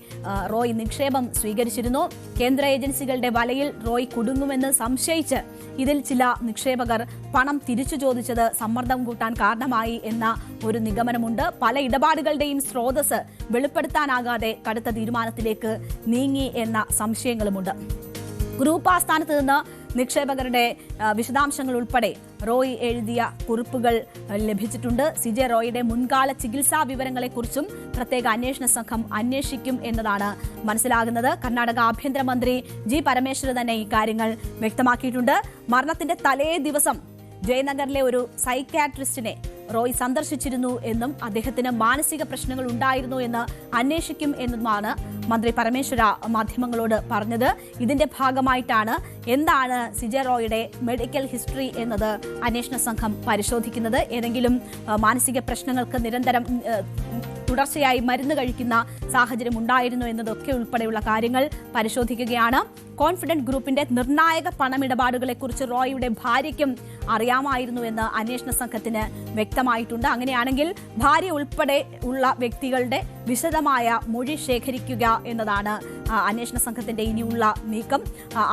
റോയ് നിക്ഷേപം സ്വീകരിച്ചിരുന്നു. കേന്ദ്ര ഏജൻസികളുടെ വലയിൽ റോയ് കുടുങ്ങുമെന്ന് സംശയിച്ച് ഇതിൽ ചില നിക്ഷേപകർ പണം തിരിച്ചു ചോദിച്ചത് സമ്മർദ്ദം കൂട്ടാൻ കാരണമായി എന്ന ഒരു നിഗമനമുണ്ട്. പല ഇടപാടുകളുടെയും സ്രോതസ് വെളിപ്പെടുത്താനാകാതെ കടുത്ത തീരുമാനത്തിലേക്ക് നീങ്ങി എന്ന സംശയങ്ങളുമുണ്ട്. ഗ്രൂപ്പ് ആസ്ഥാനത്ത് നിന്ന് നിക്ഷേപകരുടെ വിശദാംശങ്ങൾ ഉൾപ്പെടെ റോയ് എഴുതിയ കുറിപ്പുകൾ ലഭിച്ചിട്ടുണ്ട്. സിജെ റോയിയുടെ മുൻകാല ചികിത്സാ വിവരങ്ങളെക്കുറിച്ചും പ്രത്യേക അന്വേഷണ സംഘം അന്വേഷിക്കും എന്നതാണ് മനസ്സിലാകുന്നത്. കർണാടക ആഭ്യന്തരമന്ത്രി ജി പരമേശ്വരൻ തന്നെ ഈ കാര്യങ്ങൾ വ്യക്തമാക്കിയിട്ടുണ്ട്. മരണത്തിന്റെ തലേ ദിവസം ജയനഗറിലെ ഒരു സൈക്യാട്രിസ്റ്റിനെ റോയ് സന്ദർശിച്ചിരുന്നു എന്നും അദ്ദേഹത്തിന് മാനസിക പ്രശ്നങ്ങൾ ഉണ്ടായിരുന്നു എന്ന് അന്വേഷിക്കും എന്നുമാണ് മന്ത്രി പരമേശ്വര മാധ്യമങ്ങളോട് പറഞ്ഞത്. ഇതിന്റെ ഭാഗമായിട്ടാണ് എന്താണ് സിജെ റോയിയുടെ മെഡിക്കൽ ഹിസ്റ്ററി എന്നത് അന്വേഷണ സംഘം പരിശോധിക്കുന്നത്. ഏതെങ്കിലും മാനസിക പ്രശ്നങ്ങൾക്ക് നിരന്തരം തുടർച്ചയായി മരുന്ന് കഴിക്കുന്ന സാഹചര്യം ഉണ്ടായിരുന്നു എന്നതൊക്കെ ഉൾപ്പെടെയുള്ള കാര്യങ്ങൾ പരിശോധിക്കുകയാണ്. കോൺഫിഡന്റ് ഗ്രൂപ്പിന്റെ നിർണായക പണമിടപാടുകളെക്കുറിച്ച് റോയിയുടെ ഭാര്യയ്ക്കും അറിയാമായിരുന്നു എന്ന് അന്വേഷണ സംഘത്തിന് വ്യക്തമായിട്ടുണ്ട്. അങ്ങനെയാണെങ്കിൽ ഭാര്യ ഉൾപ്പെടെ ഉള്ള വ്യക്തികളുടെ വിശദമായ മൊഴി ശേഖരിക്കുക എന്നതാണ് അന്വേഷണ സംഘത്തിന്റെ ഇനിയുള്ള നീക്കം.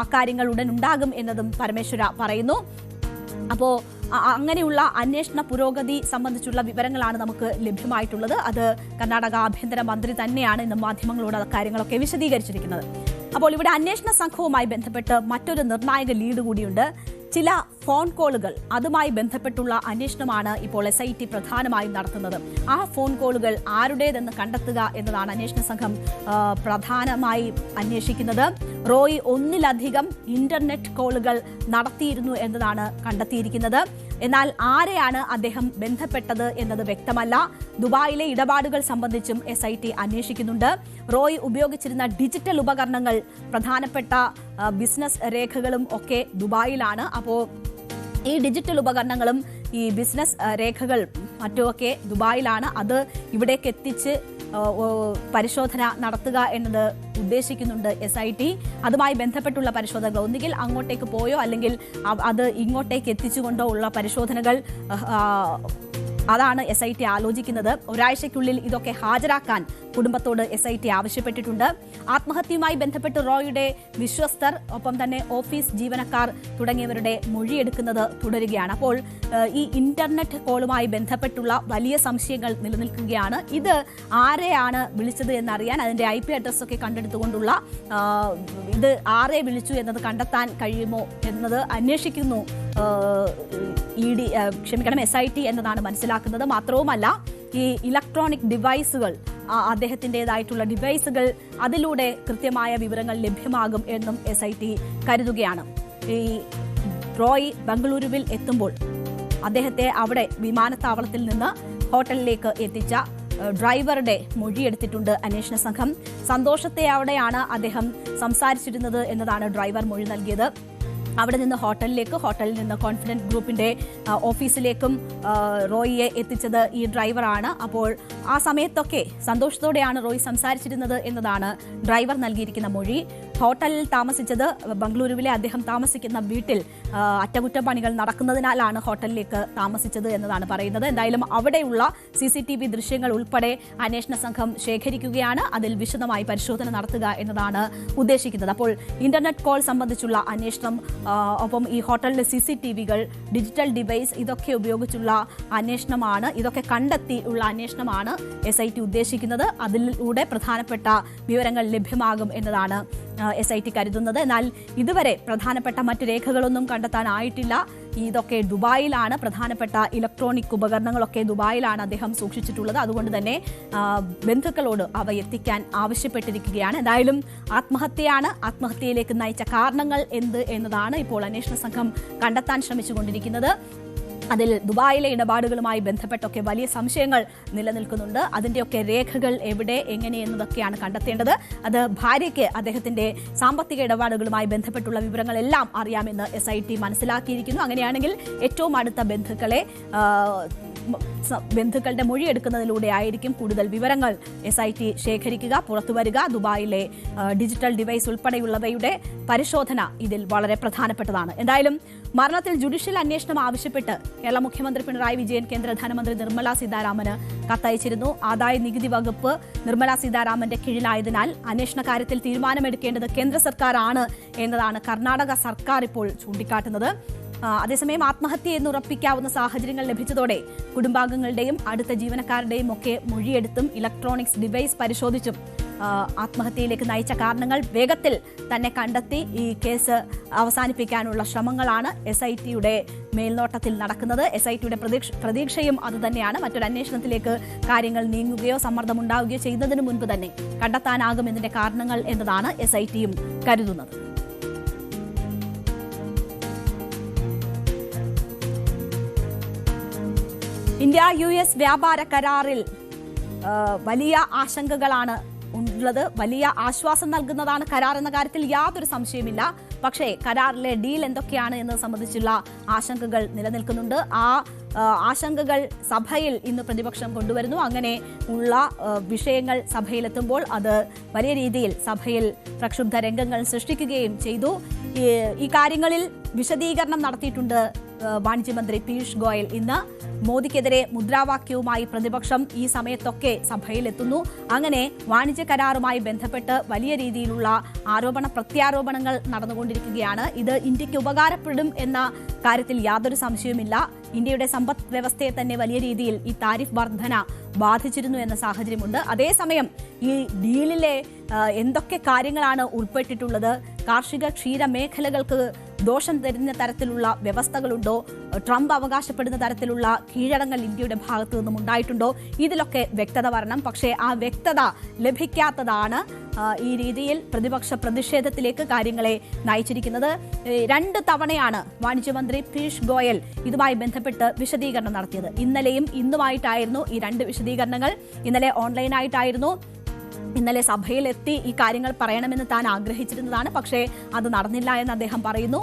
അക്കാര്യങ്ങൾ ഉടൻ ഉണ്ടാകും എന്നതും പരമേശ്വര പറയുന്നു. അപ്പോ അങ്ങനെയുള്ള അന്വേഷണ പുരോഗതി സംബന്ധിച്ചുള്ള വിവരങ്ങളാണ് നമുക്ക് ലഭ്യമായിട്ടുള്ളത്. അത് കർണാടക ആഭ്യന്തര മന്ത്രി തന്നെയാണ് ഇന്ന് മാധ്യമങ്ങളോട് കാര്യങ്ങളൊക്കെ വിശദീകരിച്ചിരിക്കുന്നത്. അപ്പോൾ ഇവിടെ അന്വേഷണ സംഘവുമായി ബന്ധപ്പെട്ട് മറ്റൊരു നിർണായക ലീഡ് കൂടിയുണ്ട്. ചില ഫോൺ കോളുകൾ, അതുമായി ബന്ധപ്പെട്ടുള്ള അന്വേഷണമാണ് ഇപ്പോൾ SIT പ്രധാനമായും നടത്തുന്നത്. ആ ഫോൺ കോളുകൾ ആരുടേതെന്ന് കണ്ടെത്തുക എന്നതാണ് അന്വേഷണ സംഘം പ്രധാനമായി അന്വേഷിക്കുന്നത്. റോയ് ഒന്നിലധികം ഇന്റർനെറ്റ് കോളുകൾ നടത്തിയിരുന്നു എന്നതാണ് കണ്ടെത്തിയിരിക്കുന്നത്. എന്നാൽ ആരെയാണ് അദ്ദേഹം ബന്ധപ്പെട്ടത് എന്നത് വ്യക്തമല്ല. ദുബായിലെ ഇടപാടുകൾ സംബന്ധിച്ചും SIT അന്വേഷിക്കുന്നുണ്ട്. റോയ് ഉപയോഗിച്ചിരുന്ന ഡിജിറ്റൽ ഉപകരണങ്ങൾ, പ്രധാനപ്പെട്ട ബിസിനസ് രേഖകളും ഒക്കെ ദുബായിലാണ്. അപ്പോൾ ഈ ഡിജിറ്റൽ ഉപകരണങ്ങളും ഈ ബിസിനസ് രേഖകൾ മറ്റുമൊക്കെ ദുബായിലാണ്. അത് ഇവിടേക്ക് എത്തിച്ച് പരിശോധന നടത്തുക എന്നത് ഉദ്ദേശിക്കുന്നുണ്ട് SIT. അതുമായി ബന്ധപ്പെട്ടുള്ള പരിശോധനകൾ ഒന്നുകിൽ അങ്ങോട്ടേക്ക് പോയോ അല്ലെങ്കിൽ അത് ഇങ്ങോട്ടേക്ക് എത്തിച്ചുകൊണ്ടോ ഉള്ള പരിശോധനകൾ അതാണ് SIT ആലോചിക്കുന്നത്. ഒരാഴ്ചയ്ക്കുള്ളിൽ ഇതൊക്കെ ഹാജരാക്കാൻ കുടുംബത്തോട് SIT ആവശ്യപ്പെട്ടിട്ടുണ്ട്. ആത്മഹത്യയുമായി ബന്ധപ്പെട്ട് റോയിയുടെ വിശ്വസ്തർ, ഒപ്പം തന്നെ ഓഫീസ് ജീവനക്കാർ തുടങ്ങിയവരുടെ മൊഴിയെടുക്കുന്നത് തുടരുകയാണ്. അപ്പോൾ ഈ ഇന്റർനെറ്റ് കോളുമായി ബന്ധപ്പെട്ടുള്ള വലിയ സംശയങ്ങൾ നിലനിൽക്കുകയാണ്. ഇത് ആരെയാണ് വിളിച്ചത് എന്നറിയാൻ അതിന്റെ IP അഡ്രസ് ഒക്കെ കണ്ടെടുത്തുകൊണ്ടുള്ള ഇത് ആരെ വിളിച്ചു എന്നത് കണ്ടെത്താൻ കഴിയുമോ എന്നത് അന്വേഷിക്കുന്നു SIT എന്നതാണ് മനസ്സിലാക്കുന്നത്. മാത്രവുമല്ല, ഈ ഇലക്ട്രോണിക് ഡിവൈസുകൾ, അദ്ദേഹത്തിൻ്റെതായിട്ടുള്ള ഡിവൈസുകൾ, അതിലൂടെ കൃത്യമായ വിവരങ്ങൾ ലഭ്യമാകും എന്നും SIT കരുതുകയാണ്. ഈ റോയ് ബംഗളൂരുവിൽ എത്തുമ്പോൾ അദ്ദേഹത്തെ അവിടെ വിമാനത്താവളത്തിൽ നിന്ന് ഹോട്ടലിലേക്ക് എത്തിച്ച ഡ്രൈവറുടെ മൊഴിയെടുത്തിട്ടുണ്ട് അന്വേഷണ സംഘം. സന്തോഷത്തെ അവിടെയാണ് അദ്ദേഹം സംസാരിച്ചിരുന്നത് എന്നതാണ് ഡ്രൈവർ മൊഴി നൽകിയത്. അവിടെ നിന്ന് ഹോട്ടലിലേക്ക്, ഹോട്ടലിൽ നിന്ന് കോൺഫിഡന്റ് ഗ്രൂപ്പിന്റെ ഓഫീസിലേക്കും റോയിയെ എത്തിച്ചത് ഈ ഡ്രൈവറാണ്. അപ്പോൾ ആ സമയത്തൊക്കെ സന്തോഷത്തോടെയാണ് റോയ് സംസാരിച്ചിരുന്നത് എന്നതാണ് ഡ്രൈവർ നൽകിയിരിക്കുന്ന മൊഴി. ഹോട്ടലിൽ താമസിച്ചത് ബംഗളൂരുവിലെ അദ്ദേഹം താമസിക്കുന്ന വീട്ടിൽ അറ്റകുറ്റപ്പണികൾ നടക്കുന്നതിനാലാണ് ഹോട്ടലിലേക്ക് താമസിച്ചത് എന്നതാണ് പറയുന്നത്. എന്തായാലും അവിടെയുള്ള CCTV ദൃശ്യങ്ങൾ ഉൾപ്പെടെ അന്വേഷണ സംഘം ശേഖരിക്കുകയാണ്. അതിൽ വിശദമായി പരിശോധന നടത്തുക എന്നതാണ് ഉദ്ദേശിക്കുന്നത്. അപ്പോൾ ഇന്റർനെറ്റ് കോൾ സംബന്ധിച്ചുള്ള അന്വേഷണം, ഒപ്പം ഈ ഹോട്ടലിലെ CCTVകൾ, ഡിജിറ്റൽ ഡിവൈസ്, ഇതൊക്കെ ഉപയോഗിച്ചുള്ള അന്വേഷണമാണ്, ഇതൊക്കെ കണ്ടെത്തി ഉള്ള അന്വേഷണമാണ് SIT ഉദ്ദേശിക്കുന്നത്. അതിലൂടെ പ്രധാനപ്പെട്ട വിവരങ്ങൾ ലഭ്യമാകും എന്നതാണ് SIT കരുതുന്നത്. എന്നാൽ ഇതുവരെ പ്രധാനപ്പെട്ട മറ്റ് രേഖകളൊന്നും കണ്ടെത്താനായിട്ടില്ല. ഇതൊക്കെ ദുബായിലാണ്. പ്രധാനപ്പെട്ട ഇലക്ട്രോണിക് ഉപകരണങ്ങളൊക്കെ ദുബായിലാണ് അദ്ദേഹം സൂക്ഷിച്ചിട്ടുള്ളത്. അതുകൊണ്ട് തന്നെ ബന്ധുക്കളോട് അവ എത്തിക്കാൻ ആവശ്യപ്പെട്ടിരിക്കുകയാണ്. എന്തായാലും ആത്മഹത്യയാണ്. ആത്മഹത്യയിലേക്ക് നയിച്ച കാരണങ്ങൾ എന്ത് എന്നതാണ് ഇപ്പോൾ അന്വേഷണ സംഘം കണ്ടെത്താൻ ശ്രമിച്ചുകൊണ്ടിരിക്കുന്നത്. അതിൽ ദുബായിലെ ഇടപാടുകളുമായി ബന്ധപ്പെട്ടൊക്കെ വലിയ സംശയങ്ങൾ നിലനിൽക്കുന്നുണ്ട്. അതിൻ്റെയൊക്കെ രേഖകൾ എവിടെ, എങ്ങനെ എന്നതൊക്കെയാണ് കണ്ടെത്തേണ്ടത്. അത് ഭാര്യയ്ക്ക് അദ്ദേഹത്തിന്റെ സാമ്പത്തിക ഇടപാടുകളുമായി ബന്ധപ്പെട്ടുള്ള വിവരങ്ങളെല്ലാം അറിയാമെന്ന് SIT മനസ്സിലാക്കിയിരിക്കുന്നു. അങ്ങനെയാണെങ്കിൽ ഏറ്റവും അടുത്ത ബന്ധുക്കളെ ബന്ധുക്കളുടെ മൊഴിയെടുക്കുന്നതിലൂടെ ആയിരിക്കും കൂടുതൽ വിവരങ്ങൾ SIT ശേഖരിക്കുക, പുറത്തുവരിക. ദുബായിലെ ഡിജിറ്റൽ ഡിവൈസ് ഉൾപ്പെടെയുള്ളവയുടെ പരിശോധന ഇതിൽ വളരെ പ്രധാനപ്പെട്ടതാണ്. എന്തായാലും മരണത്തിൽ ജുഡീഷ്യൽ അന്വേഷണം ആവശ്യപ്പെട്ട് കേരള മുഖ്യമന്ത്രി പിണറായി വിജയൻ കേന്ദ്ര ധനമന്ത്രി നിർമ്മല സീതാരാമന് കത്തയച്ചിരുന്നു. ആദായ നികുതി വകുപ്പ് നിർമ്മല സീതാരാമന്റെ കീഴിലായതിനാൽ അന്വേഷണ കാര്യത്തിൽ തീരുമാനമെടുക്കേണ്ടത് കേന്ദ്ര സർക്കാരാണ് എന്നതാണ് കർണാടക സർക്കാർ ഇപ്പോൾ ചൂണ്ടിക്കാട്ടുന്നത്. അതേസമയം ആത്മഹത്യ എന്ന് ഉറപ്പിക്കാവുന്ന സാഹചര്യങ്ങൾ ലഭിച്ചതോടെ കുടുംബാംഗങ്ങളുടെയും അടുത്ത ജീവനക്കാരുടെയും ഒക്കെ മൊഴിയെടുത്തും ഇലക്ട്രോണിക്സ് ഡിവൈസ് പരിശോധിച്ചും ആത്മഹത്യയിലേക്ക് നയിച്ച കാരണങ്ങൾ വേഗത്തിൽ തന്നെ കണ്ടെത്തി ഈ കേസ് അവസാനിപ്പിക്കാനുള്ള ശ്രമങ്ങളാണ് SITയുടെ മേൽനോട്ടത്തിൽ നടക്കുന്നത്. SITയുടെ പ്രതീക്ഷയും അതുതന്നെയാണ്. മറ്റൊരു അന്വേഷണത്തിലേക്ക് കാര്യങ്ങൾ നീങ്ങുകയോ സമ്മർദ്ദമുണ്ടാവുകയോ ചെയ്യുന്നതിന് മുൻപ് തന്നെ കണ്ടെത്താനാകും ഇതിന്റെ കാരണങ്ങൾ എന്നതാണ് SITയും കരുതുന്നത്. ഇന്ത്യ-US വ്യാപാര കരാറിൽ വലിയ ആശങ്കകളാണ് ഉള്ളത്. വലിയ ആശ്വാസം നൽകുന്നതാണ് കരാർ എന്ന കാര്യത്തിൽ യാതൊരു സംശയമില്ല. പക്ഷേ കരാറിലെ ഡീൽ എന്തൊക്കെയാണ് എന്നത് സംബന്ധിച്ചുള്ള ആശങ്കകൾ നിലനിൽക്കുന്നുണ്ട്. ആ ആശങ്കകൾ സഭയിൽ ഇന്ന് പ്രതിപക്ഷം കൊണ്ടുവരുന്നു. അങ്ങനെ ഉള്ള വിഷയങ്ങൾ സഭയിലെത്തുമ്പോൾ അത് വലിയ രീതിയിൽ സഭയിൽ പ്രക്ഷുബ്ധ രംഗങ്ങൾ സൃഷ്ടിക്കുകയും ചെയ്തു. ഈ കാര്യങ്ങളിൽ വിശദീകരണം നടത്തിയിട്ടുണ്ട് വാണിജ്യമന്ത്രി പീയൂഷ് ഗോയൽ. ഇന്ന് മോദിക്കെതിരെ മുദ്രാവാക്യവുമായി പ്രതിപക്ഷം ഈ സമയത്തൊക്കെ സഭയിലെത്തുന്നു. അങ്ങനെ വാണിജ്യ കരാറുമായി ബന്ധപ്പെട്ട് വലിയ രീതിയിലുള്ള ആരോപണ പ്രത്യാരോപണങ്ങൾ നടന്നുകൊണ്ടിരിക്കുകയാണ്. ഇത് ഇന്ത്യക്ക് ഉപകാരപ്പെടും എന്ന കാര്യത്തിൽ യാതൊരു സംശയവുമില്ല. ഇന്ത്യയുടെ സമ്പദ് വ്യവസ്ഥയെ തന്നെ വലിയ രീതിയിൽ ഈ താരിഫ് വർധന ബാധിച്ചിരുന്നു എന്ന സാഹചര്യമുണ്ട്. അതേസമയം ഈ ഡീലിലെ എന്തൊക്കെ കാര്യങ്ങളാണ് ഉൾപ്പെട്ടിട്ടുള്ളത്, കാർഷിക ക്ഷീര മേഖലകൾക്ക് ദോഷം തരുന്ന തരത്തിലുള്ള വ്യവസ്ഥകളുണ്ടോ, ട്രംപ് അവകാശപ്പെടുന്ന തരത്തിലുള്ള കീഴടങ്ങൽ ഇന്ത്യയുടെ ഭാഗത്തു നിന്നും ഉണ്ടായിട്ടുണ്ടോ, ഇതിലൊക്കെ വ്യക്തത വരണം. പക്ഷേ ആ വ്യക്തത ലഭിക്കാത്തതാണ് ഈ രീതിയിൽ പ്രതിപക്ഷ പ്രതിഷേധത്തിലേക്ക് കാര്യങ്ങളെ നയിച്ചിരിക്കുന്നത്. 2 തവണയാണ് വാണിജ്യമന്ത്രി പീയൂഷ് ഗോയൽ ഇതുമായി ബന്ധപ്പെട്ട് വിശദീകരണം നടത്തിയത്. ഇന്നലെയും ഇന്നുമായിട്ടായിരുന്നു ഈ 2 വിശദീകരണങ്ങൾ. ഇന്നലെ ഓൺലൈനായിട്ടായിരുന്നു. ഇന്നലെ സഭയിലെത്തി ഈ കാര്യങ്ങൾ പറയണമെന്ന് താൻ ആഗ്രഹിച്ചിരുന്നതാണ്. പക്ഷേ അത് നടന്നില്ല എന്ന് അദ്ദേഹം പറയുന്നു.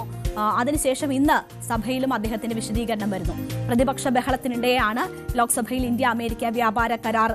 അതിനുശേഷം ഇന്ന് സഭയിലും അദ്ദേഹത്തിന് വിശദീകരണം വരുന്നു. പ്രതിപക്ഷ ബഹളത്തിനിടെയാണ് ലോക്സഭയിൽ ഇന്ത്യ-അമേരിക്ക വ്യാപാര കരാർ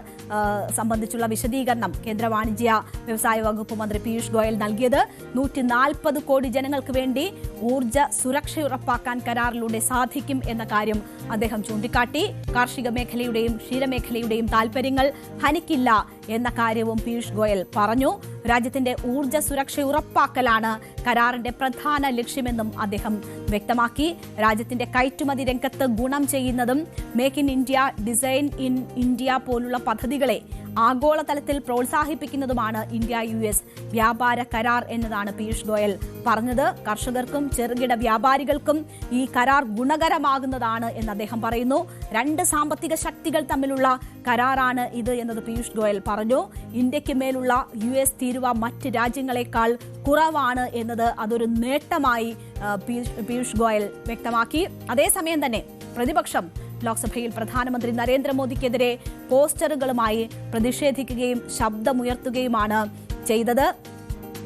സംബന്ധിച്ചുള്ള വിശദീകരണം കേന്ദ്ര വാണിജ്യ വ്യവസായ വകുപ്പ് മന്ത്രി പീയൂഷ് ഗോയൽ നൽകിയത്. 140 കോടി ജനങ്ങൾക്ക് വേണ്ടി ഊർജ്ജ സുരക്ഷ ഉറപ്പാക്കാൻ കരാറിലൂടെ സാധിക്കും എന്ന കാര്യം അദ്ദേഹം ചൂണ്ടിക്കാട്ടി. കാർഷിക മേഖലയുടെയും ക്ഷീരമേഖലയുടെയും താൽപര്യങ്ങൾ ഹനിക്കില്ല എന്ന കാര്യവും പീയൂഷ് ഗോയൽ പറഞ്ഞു. രാജ്യത്തിന്റെ ഊർജ്ജ സുരക്ഷ ഉറപ്പാക്കലാണ് കരാറിന്റെ പ്രധാന ലക്ഷ്യമെന്നും അദ്ദേഹം വ്യക്തമാക്കി. രാജ്യത്തിന്റെ കയറ്റുമതി രംഗത്ത് ഗുണം ചെയ്യുന്നതും make in India, design in India പോലുള്ള പദ്ധതികളെ ആഗോളതലത്തിൽ പ്രോത്സാഹിപ്പിക്കുന്നതുമാണ് ഇന്ത്യ-US വ്യാപാര കരാർ എന്നതാണ് പീയൂഷ് ഗോയൽ പറഞ്ഞത്. കർഷകർക്കും ചെറുകിട വ്യാപാരികൾക്കും ഈ കരാർ ഗുണകരമാകുന്നതാണ് എന്ന് അദ്ദേഹം പറയുന്നു. 2 സാമ്പത്തിക ശക്തികൾ തമ്മിലുള്ള കരാറാണ് ഇത് എന്നത് പീയൂഷ് ഗോയൽ പറഞ്ഞു. ഇന്ത്യക്ക് മേലുള്ള US തീരുവ മറ്റ് രാജ്യങ്ങളെക്കാൾ കുറവാണ് എന്നത് അതൊരു നേട്ടമായി പീയൂഷ് ഗോയൽ വ്യക്തമാക്കി. അതേസമയം തന്നെ പ്രതിപക്ഷം ലോക്സഭയിൽ പ്രധാനമന്ത്രി നരേന്ദ്രമോദിക്കെതിരെ പോസ്റ്ററുകളുമായി പ്രതിഷേധിക്കുകയും ശബ്ദമുയർത്തുകയുമാണ് ചെയ്തത്.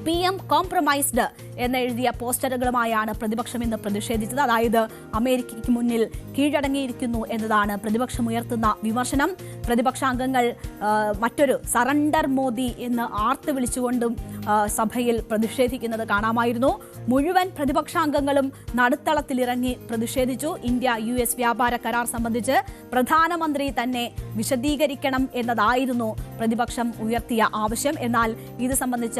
PM കോംപ്രമൈസ്ഡ് എന്നെഴുതിയ പോസ്റ്ററുകളുമായാണ് പ്രതിപക്ഷം ഇന്ന് പ്രതിഷേധിച്ചത്. അതായത് അമേരിക്കയ്ക്ക് മുന്നിൽ കീഴടങ്ങിയിരിക്കുന്നു എന്നതാണ് പ്രതിപക്ഷം ഉയർത്തുന്ന വിമർശനം. പ്രതിപക്ഷാംഗങ്ങൾ മറ്റൊരു സറണ്ടർ മോദി എന്ന് ആർത്ത് വിളിച്ചുകൊണ്ടും സഭയിൽ പ്രതിഷേധിക്കുന്നത് കാണാമായിരുന്നു. മുഴുവൻ പ്രതിപക്ഷാംഗങ്ങളും നടുത്തളത്തിലിറങ്ങി പ്രതിഷേധിച്ചു. ഇന്ത്യ-US വ്യാപാര കരാർ സംബന്ധിച്ച് പ്രധാനമന്ത്രി തന്നെ വിശദീകരിക്കണം എന്നതായിരുന്നു പ്രതിപക്ഷം ഉയർത്തിയ ആവശ്യം. എന്നാൽ ഇത് സംബന്ധിച്ച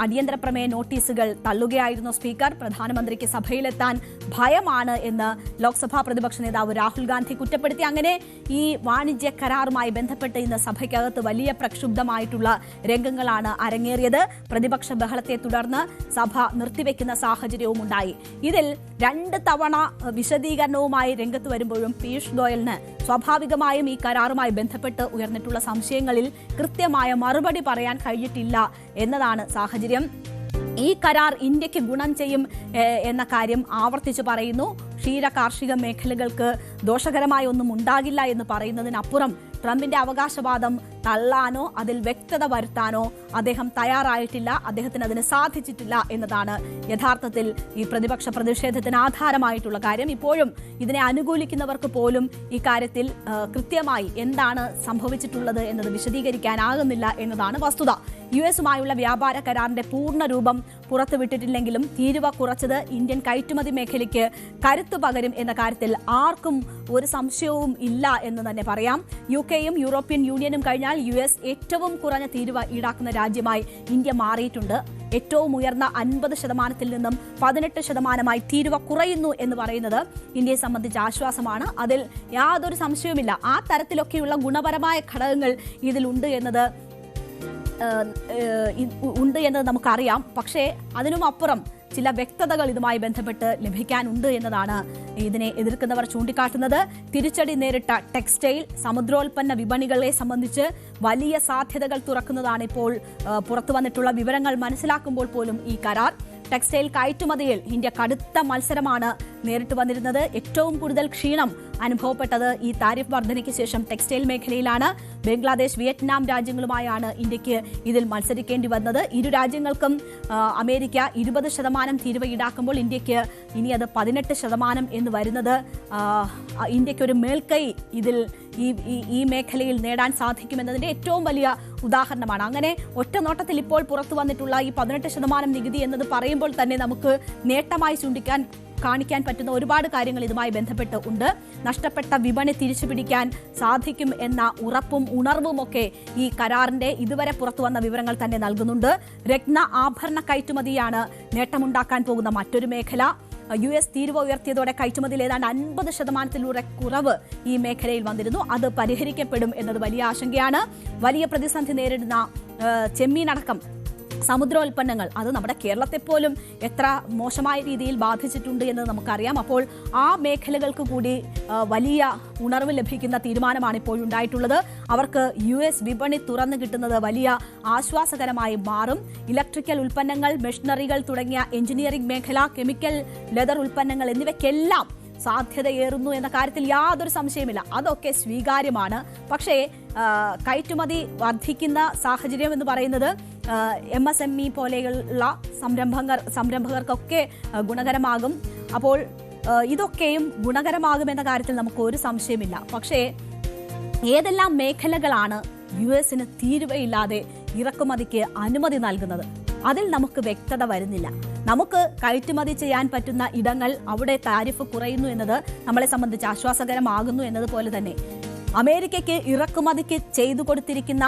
അടിയന്തര പ്രമേയ നോട്ടീസുകൾ തള്ളുകയായിരുന്നു സ്പീക്കർ. പ്രധാനമന്ത്രിക്ക് സഭയിലെത്താൻ ഭയമാണ് എന്ന് ലോക്സഭാ പ്രതിപക്ഷ നേതാവ് രാഹുൽ ഗാന്ധി കുറ്റപ്പെടുത്തി. അങ്ങനെ ഈ വാണിജ്യ കരാറുമായി ബന്ധപ്പെട്ട് ഇന്ന് സഭയ്ക്കകത്ത് വലിയ പ്രക്ഷുബ്ധമായിട്ടുള്ള രംഗങ്ങളാണ് അരങ്ങേറിയത്. പ്രതിപക്ഷ ബഹളത്തെ തുടർന്ന് സഭ നിർത്തിവെക്കുന്ന സാഹചര്യവും ഉണ്ടായി. ഇതിൽ 2 തവണ വിശദീകരണവുമായി രംഗത്ത് വരുമ്പോഴും പീയൂഷ് ഗോയലിന് സ്വാഭാവികമായും ഈ കരാറുമായി ബന്ധപ്പെട്ട് ഉയർന്നിട്ടുള്ള സംശയങ്ങളിൽ കൃത്യമായ മറുപടി പറയാൻ കഴിഞ്ഞിട്ടില്ല എന്നതാണ് സാഹചര്യം. ഈ കരാർ ഇന്ത്യക്ക് ഗുണം ചെയ്യും എന്ന കാര്യം ആവർത്തിച്ച് പറയുന്നു. ക്ഷീര കാർഷിക മേഖലകൾക്ക് ദോഷകരമായ ഒന്നും ഉണ്ടാകില്ല എന്ന് പറയുന്നതിനപ്പുറം ട്രംപിന്റെ അവകാശവാദം തള്ളാനോ അതിൽ വ്യക്തത വരുത്താനോ അദ്ദേഹം തയ്യാറായിട്ടില്ല. അദ്ദേഹത്തിന് അതിന് സാധിച്ചിട്ടില്ല എന്നതാണ് യഥാർത്ഥത്തിൽ ഈ പ്രതിപക്ഷ പ്രതിഷേധത്തിന് ആധാരമായിട്ടുള്ള കാര്യം. ഇപ്പോഴും ഇതിനെ അനുകൂലിക്കുന്നവർക്ക് പോലും ഈ കാര്യത്തിൽ കൃത്യമായി എന്താണ് സംഭവിച്ചിട്ടുള്ളത് എന്നത് വിശദീകരിക്കാനാകുന്നില്ല എന്നതാണ് വസ്തുത. യുഎസുമായുള്ള വ്യാപാര കരാറിന്റെ പൂർണ്ണ രൂപം പുറത്തുവിട്ടിട്ടില്ലെങ്കിലും തീരുവ കുറച്ചത് ഇന്ത്യൻ കയറ്റുമതി മേഖലയ്ക്ക് കരുത്തു പകരും എന്ന കാര്യത്തിൽ ആർക്കും ഒരു സംശയവും ഇല്ല എന്ന് തന്നെ പറയാം. യുകെയും യൂറോപ്യൻ യൂണിയനും കഴിഞ്ഞാൽ യുഎസ് ഏറ്റവും കുറഞ്ഞ തീരുവ ഈടാക്കുന്ന രാജ്യമായി ഇന്ത്യ മാറിയിട്ടുണ്ട്. ഏറ്റവും ഉയർന്ന 50% നിന്നും 18% തീരുവ കുറയുന്നു എന്ന് പറയുന്നത് ഇന്ത്യയെ സംബന്ധിച്ച് ആശ്വാസമാണ്. അതിൽ യാതൊരു സംശയവുമില്ല. ആ തരത്തിലൊക്കെയുള്ള ഗുണപരമായ ഘടകങ്ങൾ ഇതിലുണ്ട് എന്നത് നമുക്കറിയാം. പക്ഷേ അതിനും അപ്പുറം ചില വ്യക്തതകൾ ഇതുമായി ബന്ധപ്പെട്ട് ലഭിക്കാനുണ്ട് എന്നതാണ് ഇതിനെ എതിർക്കുന്നവർ ചൂണ്ടിക്കാട്ടുന്നത്. തിരിച്ചടി നേരിട്ട ടെക്സ്റ്റൈൽ, സമുദ്രോൽപ്പന്ന വിപണികളെ സംബന്ധിച്ച് വലിയ സാധ്യതകൾ തുറക്കുന്നതാണ് ഇപ്പോൾ പുറത്തു വന്നിട്ടുള്ള വിവരങ്ങൾ മനസ്സിലാക്കുമ്പോൾ പോലും ഈ കരാർ. ടെക്സ്റ്റൈൽ കയറ്റുമതിയിൽ ഇന്ത്യ കടുത്ത മത്സരമാണ് നേരിട്ട് വന്നിരുന്നത്. ഏറ്റവും കൂടുതൽ ക്ഷീണം അനുഭവപ്പെട്ടത് ഈ താരിഫ് വർധനയ്ക്ക് ശേഷം ടെക്സ്റ്റൈൽ മേഖലയിലാണ്. ബംഗ്ലാദേശ്, വിയറ്റ്നാം രാജ്യങ്ങളുമായാണ് ഇന്ത്യക്ക് ഇതിൽ മത്സരിക്കേണ്ടി വന്നത്. ഇരു രാജ്യങ്ങൾക്കും അമേരിക്ക 20% തീരുവ ഈടാക്കുമ്പോൾ ഇന്ത്യക്ക് ഇനി അത് 18% എന്ന് വരുന്നത് ഇന്ത്യക്ക് ഒരു മേൽക്കൈ ഇതിൽ ഈ മേഖലയിൽ നേടാൻ സാധിക്കുമെന്നതിന്റെ ഏറ്റവും വലിയ ഉദാഹരണമാണ്. അങ്ങനെ ഒറ്റ നോട്ടത്തിൽ ഇപ്പോൾ പുറത്തു വന്നിട്ടുള്ള ഈ 18% നികുതി എന്നത് പറയുമ്പോൾ തന്നെ നമുക്ക് നേട്ടമായി കാണിക്കാൻ പറ്റുന്ന ഒരുപാട് കാര്യങ്ങൾ ഇതുമായി ബന്ധപ്പെട്ട് ഉണ്ട്. നഷ്ടപ്പെട്ട വിപണി തിരിച്ചുപിടിക്കാൻ സാധിക്കും എന്ന ഉറപ്പും ഉണർവും ഒക്കെ ഈ കരാറിന്റെ ഇതുവരെ പുറത്തുവന്ന വിവരങ്ങൾ തന്നെ നൽകുന്നുണ്ട്. രത്ന ആഭരണ കയറ്റുമതിയാണ് നേട്ടമുണ്ടാക്കാൻ പോകുന്ന മറ്റൊരു മേഖല. യുഎസ് തീരുവ ഉയർത്തിയതോടെ കയറ്റുമതിയിൽ ഏതാണ്ട് 50% കുറവ് ഈ മേഖലയിൽ വന്നിരുന്നു. അത് പരിഹരിക്കപ്പെടും എന്നത് വലിയ ആശങ്കയാണ്. വലിയ പ്രതിസന്ധി നേരിടുന്ന ചെമ്മീനടക്കം സമുദ്രോൽപ്പന്നങ്ങൾ, അത് നമ്മുടെ കേരളത്തെ പോലും എത്ര മോശമായ രീതിയിൽ ബാധിച്ചിട്ടുണ്ട് എന്ന് നമുക്കറിയാം. അപ്പോൾ ആ മേഖലകൾക്ക് കൂടി വലിയ ഉണർവ് ലഭിക്കുന്ന തീരുമാനമാണ് ഇപ്പോഴുണ്ടായിട്ടുള്ളത്. അവർക്ക് യുഎസ് വിപണി തുറന്നു കിട്ടുന്നത് വലിയ ആശ്വാസകരമായി മാറും. ഇലക്ട്രിക്കൽ ഉൽപ്പന്നങ്ങൾ, മെഷീനറികൾ തുടങ്ങിയ എഞ്ചിനീയറിംഗ് മേഖല, കെമിക്കൽ, ലെതർ ഉൽപ്പന്നങ്ങൾ എന്നിവയ്ക്കെല്ലാം സാധ്യതയേറുന്നു എന്ന കാര്യത്തിൽ യാതൊരു സംശയമില്ല. അതൊക്കെ സ്വീകാര്യമാണ്. പക്ഷേ കയറ്റുമതി വർദ്ധിക്കുന്ന സാഹചര്യം എന്ന് പറയുന്നത് MSME പോലെയുള്ള സംരംഭകർക്കൊക്കെ ഗുണകരമാകും. അപ്പോൾ ഇതൊക്കെയും ഗുണകരമാകുമെന്ന കാര്യത്തിൽ നമുക്ക് ഒരു സംശയമില്ല. പക്ഷേ ഏതെല്ലാം മേഖലകളാണ് യുഎസിന് തീരുവയില്ലാതെ ഇറക്കുമതിക്ക് അനുമതി നൽകുന്നത്? അതിൽ നമുക്ക് വ്യക്തത വരുന്നില്ല. നമുക്ക് കയറ്റുമതി ചെയ്യാൻ പറ്റുന്ന ഇടങ്ങൾ, അവിടെ താരിഫ് കുറയുന്നു എന്നത് നമ്മളെ സംബന്ധിച്ച് ആശ്വാസകരമാകുന്നു എന്നതുപോലെ തന്നെ അമേരിക്കയ്ക്ക് ഇറക്കുമതിക്ക് ചെയ്തു കൊടുത്തിരിക്കുന്ന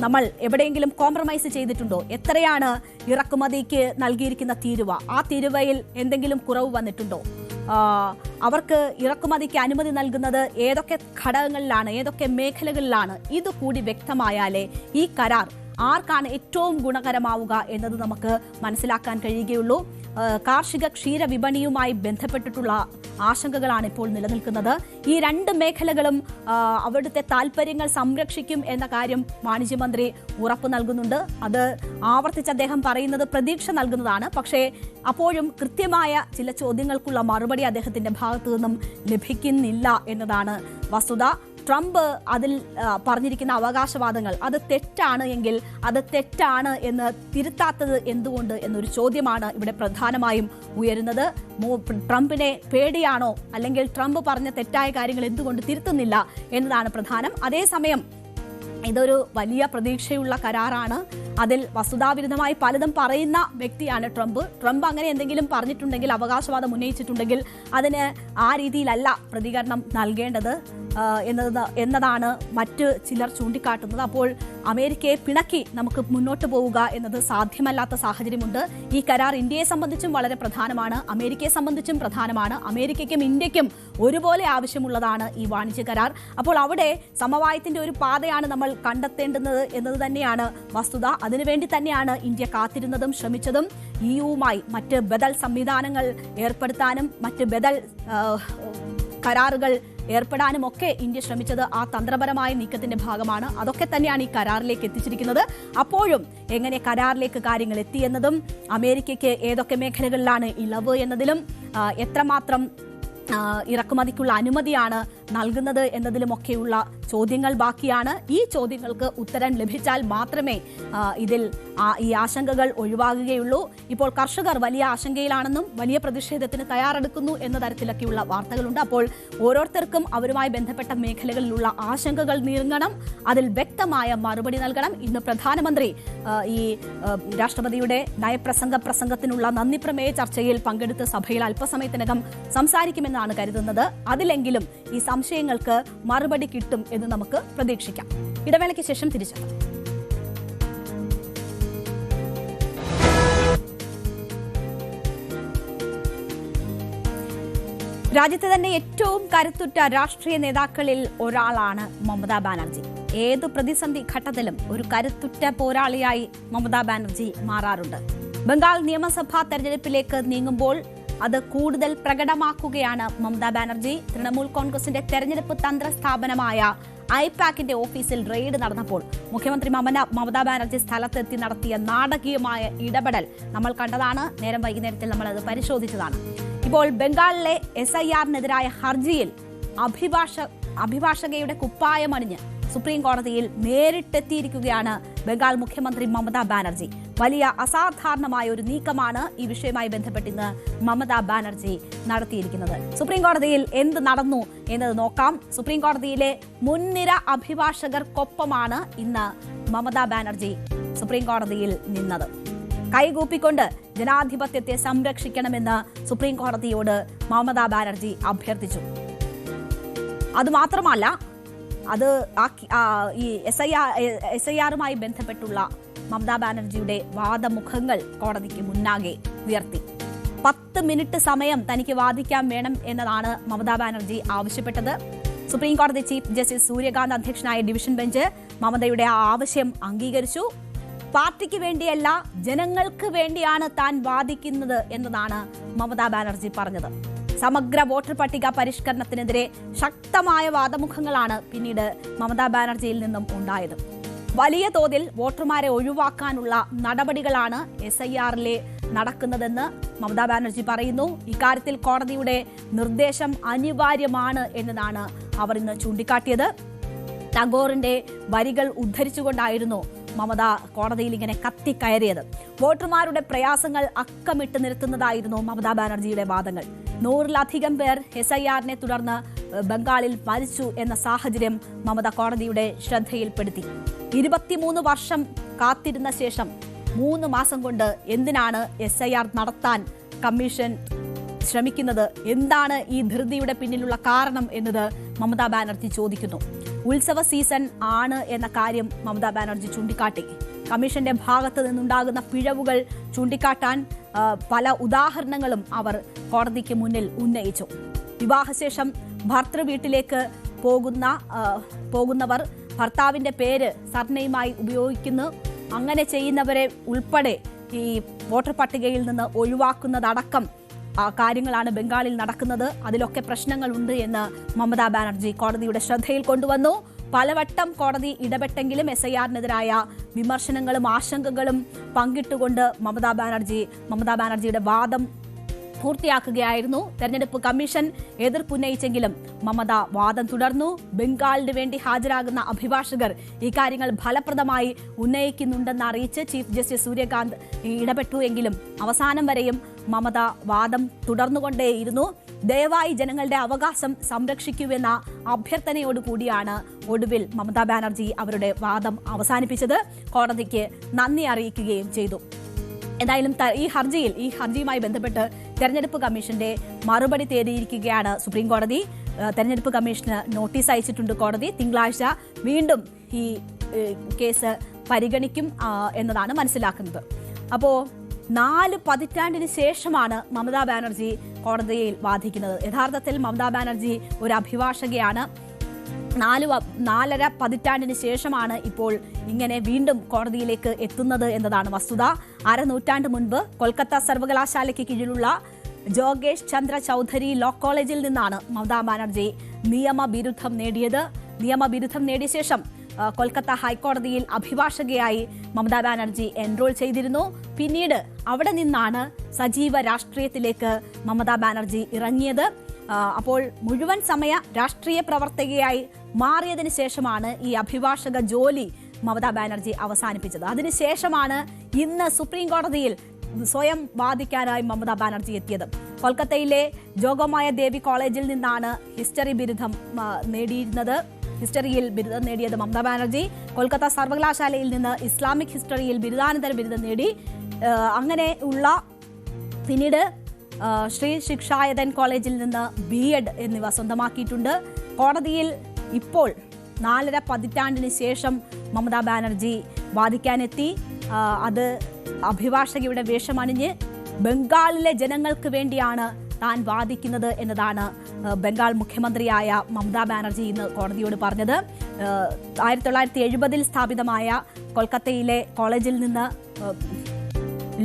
നമ്മൾ എവിടെയെങ്കിലും കോംപ്രമൈസ് ചെയ്തിട്ടുണ്ടോ? എത്രയാണ് ഇറക്കുമതിക്ക് നൽകിയിരിക്കുന്ന തീരുവ? ആ തീരുവയിൽ എന്തെങ്കിലും കുറവ് വന്നിട്ടുണ്ടോ? അവർക്ക് ഇറക്കുമതിക്ക് അനുമതി നൽകുന്നത് ഏതൊക്കെ ഘടകങ്ങളിലാണ്, ഏതൊക്കെ മേഖലകളിലാണ്? ഇതുകൂടി വ്യക്തമായാലേ ഈ കരാർ ആർക്കാണ് ഏറ്റവും ഗുണകരമാവുക എന്നത് നമുക്ക് മനസ്സിലാക്കാൻ കഴിയുകയുള്ളൂ. കാർഷിക ക്ഷീര വിപണിയുമായി ബന്ധപ്പെട്ടിട്ടുള്ള ആശങ്കകളാണ് ഇപ്പോൾ നിലനിൽക്കുന്നത്. ഈ രണ്ട് മേഖലകളും അവിടുത്തെ താൽപ്പര്യങ്ങൾ സംരക്ഷിക്കും എന്ന കാര്യം വാണിജ്യമന്ത്രി ഉറപ്പു നൽകുന്നുണ്ട്. അത് ആവർത്തിച്ച് അദ്ദേഹം പറയുന്നത് പ്രതീക്ഷ നൽകുന്നതാണ്. പക്ഷേ അപ്പോഴും കൃത്യമായ ചില ചോദ്യങ്ങൾക്കുള്ള മറുപടി അദ്ദേഹത്തിന്റെ ഭാഗത്തു നിന്നും ലഭിക്കുന്നില്ല എന്നതാണ് വസ്തുത. ട്രംപ് അതിൽ പറഞ്ഞിരിക്കുന്ന അവകാശവാദങ്ങൾ അത് തെറ്റാണ് എങ്കിൽ അത് തെറ്റാണ് എന്ന് തിരുത്താത്തത് എന്തുകൊണ്ട് എന്നൊരു ചോദ്യമാണ് ഇവിടെ പ്രധാനമായും ഉയരുന്നത്. ട്രംപിനെ പേടിയാണോ, അല്ലെങ്കിൽ ട്രംപ് പറഞ്ഞ തെറ്റായ കാര്യങ്ങൾ എന്തുകൊണ്ട് തിരുത്തുന്നില്ല എന്നതാണ് പ്രധാനം. അതേസമയം ഇതൊരു വലിയ പ്രതീക്ഷയുള്ള കരാറാണ്. അതിൽ വസ്തുതാവിരുദ്ധമായി പലതും പറയുന്ന വ്യക്തിയാണ് ട്രംപ് അങ്ങനെ എന്തെങ്കിലും പറഞ്ഞിട്ടുണ്ടെങ്കിൽ, അവകാശവാദം ഉന്നയിച്ചിട്ടുണ്ടെങ്കിൽ അതിന് ആ രീതിയിലല്ല പ്രതികരണം നൽകേണ്ടത് എന്നതാണ് മറ്റ് ചിലർ ചൂണ്ടിക്കാട്ടുന്നത്. അപ്പോൾ അമേരിക്കയെ പിണക്കി നമുക്ക് മുന്നോട്ട് പോവുക എന്നത് സാധ്യമല്ലാത്ത സാഹചര്യമുണ്ട്. ഈ കരാർ ഇന്ത്യയെ സംബന്ധിച്ചും വളരെ പ്രധാനമാണ്, അമേരിക്കയെ സംബന്ധിച്ചും പ്രധാനമാണ്. അമേരിക്കയ്ക്കും ഇന്ത്യക്കും ഒരുപോലെ ആവശ്യമുള്ളതാണ് ഈ വാണിജ്യ കരാർ. അപ്പോൾ അവിടെ സമവായത്തിന്റെ ഒരു പാതയാണ് നമ്മൾ കണ്ടെത്തേണ്ടുന്നത് എന്നത് തന്നെയാണ് വസ്തുത. അതിനുവേണ്ടി തന്നെയാണ് ഇന്ത്യ കാത്തിരുന്നതും ശ്രമിച്ചതും. EUവുമായി മറ്റ് ബദൽ സംവിധാനങ്ങൾ ഏർപ്പെടുത്താനും മറ്റ് ബദൽ കരാറുകൾ ഏർപ്പെടാനും ഒക്കെ ഇന്ത്യ ശ്രമിച്ചത് ആ തന്ത്രപരമായ നീക്കത്തിന്റെ ഭാഗമാണ്. അതൊക്കെ തന്നെയാണ് ഈ കരാറിലേക്ക് എത്തിച്ചിരിക്കുന്നത്. അപ്പോഴും എങ്ങനെ കരാറിലേക്ക് കാര്യങ്ങൾ എത്തിയെന്നതും അമേരിക്കയ്ക്ക് ഏതൊക്കെ മേഖലകളിലാണ് ഇളവ് എന്നതിലും എത്രമാത്രം ഇറക്കുമതിക്കുള്ള അനുമതിയാണ് നൽകുന്നത് എന്നതിലുമൊക്കെയുള്ള ചോദ്യങ്ങൾ ബാക്കിയാണ്. ഈ ചോദ്യങ്ങൾക്ക് ഉത്തരം ലഭിച്ചാൽ മാത്രമേ ഇതിൽ ഈ ആശങ്കകൾ ഒഴിവാകുകയുള്ളൂ. ഇപ്പോൾ കർഷകർ വലിയ ആശങ്കയിലാണെന്നും വലിയ പ്രതിഷേധത്തിന് തയ്യാറെടുക്കുന്നു എന്ന തരത്തിലൊക്കെയുള്ള വാർത്തകളുണ്ട്. അപ്പോൾ ഓരോരുത്തർക്കും അവരുമായി ബന്ധപ്പെട്ട മേഖലകളിലുള്ള ആശങ്കകൾ നീങ്ങണം, അതിൽ വ്യക്തമായ മറുപടി നൽകണം. ഇന്ന് പ്രധാനമന്ത്രി ഈ രാഷ്ട്രപതിയുടെ പ്രസംഗത്തിനുള്ള നന്ദി പ്രമേയ ചർച്ചയിൽ പങ്കെടുത്ത സഭയിൽ അല്പസമയത്തിനകം സംസാരിക്കുമെന്നാണ് കരുതുന്നത്. അതിലെങ്കിലും ഈ സംശയങ്ങൾക്ക് മറുപടി കിട്ടും എന്ന് നമുക്ക് പ്രതീക്ഷിക്കാം. ഇടവേളയ്ക്ക് ശേഷം തിരിച്ചെത്താം. രാജ്യത്തെ തന്നെ ഏറ്റവും കരുത്തുറ്റ രാഷ്ട്രീയ നേതാക്കളിൽ ഒരാളാണ് മമതാ ബാനർജി. ഏതു പ്രതിസന്ധി ഘട്ടത്തിലും ഒരു കരുത്തുറ്റ പോരാളിയായി മമതാ ബാനർജി മാറാറുണ്ട്. ബംഗാൾ നിയമസഭാ തെരഞ്ഞെടുപ്പിലേക്ക് നീങ്ങുമ്പോൾ അത് കൂടുതൽ പ്രകടമാക്കുകയാണ് മമതാ ബാനർജി. തൃണമൂൽ കോൺഗ്രസിന്റെ തെരഞ്ഞെടുപ്പ് തന്ത്ര സ്ഥാപനമായ ഐപാക്കിന്റെ ഓഫീസിൽ റെയ്ഡ് നടന്നപ്പോൾ മുഖ്യമന്ത്രി മമതാ ബാനർജി സ്ഥലത്തെത്തി നടത്തിയ നാടകീയമായ ഇടപെടൽ നമ്മൾ കണ്ടതാണ്. നേരം വൈകുന്നേരത്തിൽ നമ്മൾ അത് പരിശോധിച്ചതാണ്. ഇപ്പോൾ ബംഗാളിലെ SIR-നെതിരായ ഹർജിയിൽ അഭിഭാഷകയുടെ കുപ്പായമണിഞ്ഞ് സുപ്രീം കോടതിയിൽ നേരിട്ടെത്തിയിരിക്കുകയാണ് ബംഗാൾ മുഖ്യമന്ത്രി മമതാ ബാനർജി. വലിയ അസാധാരണമായ ഒരു നീക്കമാണ് ഈ വിഷയവുമായി ബന്ധപ്പെട്ട് ഇന്ന് മമതാ ബാനർജി നടത്തിയിരിക്കുന്നത്. സുപ്രീം കോടതിയിൽ എന്ത് നടന്നു എന്നത് നോക്കാം. സുപ്രീം കോടതിയിലെ മുൻനിര അഭിഭാഷകർക്കൊപ്പമാണ് ഇന്ന് മമതാ ബാനർജി സുപ്രീം കോടതിയിൽ നിന്നത്. കൈകൂപ്പിക്കൊണ്ട് ജനാധിപത്യത്തെ സംരക്ഷിക്കണമെന്ന് സുപ്രീം കോടതിയോട് മമതാ ബാനർജി അഭ്യർത്ഥിച്ചു. അതുമാത്രമല്ല, അത് ഈ SIR-മായി ബന്ധപ്പെട്ടുള്ള മമതാ ബാനർജിയുടെ വാദമുഖങ്ങൾ കോടതിക്ക് മുന്നാകെ ഉയർത്തി. 10 മിനിറ്റ് സമയം തനിക്ക് വാദിക്കാൻ വേണം എന്നതാണ് മമതാ ബാനർജി ആവശ്യപ്പെട്ടത്. സുപ്രീം കോടതി ചീഫ് ജസ്റ്റിസ് സൂര്യകാന്ത് അധ്യക്ഷനായ ഡിവിഷൻ ബെഞ്ച് മമതയുടെ ആ ആവശ്യം അംഗീകരിച്ചു. പാർട്ടിക്ക് വേണ്ടിയല്ല, ജനങ്ങൾക്ക് വേണ്ടിയാണ് താൻ വാദിക്കുന്നത് എന്നതാണ് മമതാ ബാനർജി പറഞ്ഞത്. സമഗ്ര വോട്ടർ പട്ടിക പരിഷ്കരണത്തിനെതിരെ ശക്തമായ വാദമുഖങ്ങളാണ് പിന്നീട് മമതാ ബാനർജിയിൽ നിന്നും ഉണ്ടായത്. വലിയ തോതിൽ വോട്ടർമാരെ ഒഴിവാക്കാനുള്ള നടപടികളാണ് SIR-ലെ നടക്കുന്നതെന്ന് മമതാ ബാനർജി പറയുന്നു. ഇക്കാര്യത്തിൽ കോടതിയുടെ നിർദ്ദേശം അനിവാര്യമാണ് എന്നതാണ് അവർ ഇന്ന് ചൂണ്ടിക്കാട്ടിയത്. ടാഗോറിന്റെ വരികൾ ഉദ്ധരിച്ചുകൊണ്ടായിരുന്നു മമത കോടതിയിൽ ഇങ്ങനെ കത്തിക്കയറിയത്. വോട്ടർമാരുടെ പ്രയാസങ്ങൾ അക്കമിട്ട് നിരത്തുന്നതായിരുന്നു മമതാ ബാനർജിയുടെ വാദങ്ങൾ. 100-ലധികം പേർ SIR-നെ തുടർന്ന് ബംഗാളിൽ മരിച്ചു എന്ന സാഹചര്യം മമത കോടതിയുടെ ശ്രദ്ധയിൽപ്പെടുത്തി. 23 വർഷം കാത്തിരുന്ന ശേഷം 3 മാസം കൊണ്ട് എന്തിനാണ് SIR നടത്താൻ കമ്മീഷൻ ശ്രമിക്കുന്നത്? എന്താണ് ഈ ധൃതിയുടെ പിന്നിലുള്ള കാരണം എന്നത് മമതാ ബാനർജി ചോദിക്കുന്നു. ഉത്സവ സീസൺ ആണ് എന്ന കാര്യം മമതാ ബാനർജി ചൂണ്ടിക്കാട്ടി. കമ്മീഷന്റെ ഭാഗത്ത് നിന്നുണ്ടാകുന്ന പിഴവുകൾ ചൂണ്ടിക്കാട്ടാൻ പല ഉദാഹരണങ്ങളും അവർ കോടതിക്ക് മുന്നിൽ ഉന്നയിച്ചു. വിവാഹശേഷം ഭർത്തൃ വീട്ടിലേക്ക് പോകുന്നവർ ഭർത്താവിന്റെ പേര് സർനെയിമായി ഉപയോഗിക്കുന്നു. അങ്ങനെ ചെയ്യുന്നവരെ ഉൾപ്പെടെ ഈ വോട്ടർ പട്ടികയിൽ നിന്ന് ഒഴിവാക്കുന്നതടക്കം കാര്യങ്ങളാണ് ബംഗാളിൽ നടക്കുന്നത്. അതിലൊക്കെ പ്രശ്നങ്ങളുണ്ട് എന്ന് മമതാ ബാനർജി കോടതിയുടെ ശ്രദ്ധയിൽ കൊണ്ടുവന്നു. പലവട്ടം കോടതി ഇടപെട്ടെങ്കിലും SIR-നെതിരായ വിമർശനങ്ങളും ആശങ്കകളും പങ്കിട്ടുകൊണ്ട് മമതാ ബാനർജിയുടെ വാദം പൂർത്തിയാക്കുകയായിരുന്നു. തെരഞ്ഞെടുപ്പ് കമ്മീഷൻ എതിർപ്പുന്നയിച്ചെങ്കിലും മമത വാദം തുടർന്നു. ബംഗാളിന് വേണ്ടി ഹാജരാകുന്ന അഭിഭാഷകർ ഇക്കാര്യങ്ങൾ ഫലപ്രദമായി ഉന്നയിക്കുന്നുണ്ടെന്ന് അറിയിച്ച് ചീഫ് ജസ്റ്റിസ് സൂര്യകാന്ത് ഇടപെട്ടു. എങ്കിലും അവസാനം വരെയും മമത വാദം തുടർന്നുകൊണ്ടേയിരുന്നു. ദയവായി ജനങ്ങളുടെ അവകാശം സംരക്ഷിക്കുമെന്ന അഭ്യർത്ഥനയോടുകൂടിയാണ് ഒടുവിൽ മമതാ ബാനർജി അവരുടെ വാദം അവസാനിപ്പിച്ചത്. കോടതിക്ക് നന്ദി അറിയിക്കുകയും ചെയ്തു. എന്തായാലും ഈ ഹർജിയുമായി ബന്ധപ്പെട്ട് തെരഞ്ഞെടുപ്പ് കമ്മീഷന്റെ മറുപടി തേടിയിരിക്കുകയാണ് സുപ്രീം കോടതി. തെരഞ്ഞെടുപ്പ് കമ്മീഷന് നോട്ടീസ് അയച്ചിട്ടുണ്ട് കോടതി. തിങ്കളാഴ്ച വീണ്ടും ഈ കേസ് പരിഗണിക്കും എന്നതാണ് മനസ്സിലാക്കുന്നത്. അപ്പോൾ 4 പതിറ്റാണ്ടിന് ശേഷമാണ് മമതാ ബാനർജി കോടതിയിൽ വാദിക്കുന്നത്. യഥാർത്ഥത്തിൽ മമതാ ബാനർജി ഒരു അഭിഭാഷകയാണ്. 4.5 പതിറ്റാണ്ടിന് ശേഷമാണ് ഇപ്പോൾ ഇങ്ങനെ വീണ്ടും കോടതിയിലേക്ക് എത്തുന്നത് എന്നതാണ് വസ്തുത. 1/2 നൂറ്റാണ്ട് മുൻപ് കൊൽക്കത്ത സർവകലാശാലയ്ക്ക് കീഴിലുള്ള ജോഗേഷ് ചന്ദ്ര ചൌധരി ലോ കോളേജിൽ നിന്നാണ് മമതാ ബാനർജി നിയമബിരുദം നേടിയത്. നിയമബിരുദം നേടിയ ശേഷം കൊൽക്കത്ത ഹൈക്കോടതിയിൽ അഭിഭാഷകയായി മമതാ ബാനർജി എൻറോൾ ചെയ്തിരുന്നു. പിന്നീട് അവിടെ നിന്നാണ് സജീവ രാഷ്ട്രീയത്തിലേക്ക് മമതാ ബാനർജി ഇറങ്ങിയത്. അപ്പോൾ മുഴുവൻ സമയ രാഷ്ട്രീയ പ്രവർത്തകയായി മാറിയതിനു ശേഷമാണ് ഈ അഭിഭാഷക ജോലി മമതാ ബാനർജി അവസാനിപ്പിച്ചത്. അതിനുശേഷമാണ് ഇന്ന് സുപ്രീം കോടതിയിൽ സ്വയം വാദിക്കാനായി മമതാ ബാനർജി എത്തിയത്. കൊൽക്കത്തയിലെ ജോഗമായ ദേവി കോളേജിൽ നിന്നാണ് ഹിസ്റ്ററിയിൽ ബിരുദം നേടിയത് മമതാ ബാനർജി. കൊൽക്കത്ത സർവകലാശാലയിൽ നിന്ന് ഇസ്ലാമിക് ഹിസ്റ്ററിയിൽ ബിരുദാനന്തര ബിരുദം നേടി. അങ്ങനെയുള്ള പിന്നീട് ശ്രീ ശിക്ഷായതൻ കോളേജിൽ നിന്ന് BEd എന്നിവ സ്വന്തമാക്കിയിട്ടുണ്ട്. കോടതിയിൽ ഇപ്പോൾ 4.5 പതിറ്റാണ്ടിന് ശേഷം മമതാ ബാനർജി വാദിക്കാനെത്തി. അത് അഭിഭാഷകയുടെ വേഷമണിഞ്ഞ് ബംഗാളിലെ ജനങ്ങൾക്ക് വേണ്ടിയാണ് താൻ വാദിക്കുന്നത് എന്നതാണ് ബംഗാൾ മുഖ്യമന്ത്രിയായ മമതാ ബാനർജി ഇന്ന് കോടതിയോട് പറഞ്ഞത്. 1970 സ്ഥാപിതമായ കൊൽക്കത്തയിലെ കോളേജിൽ നിന്ന്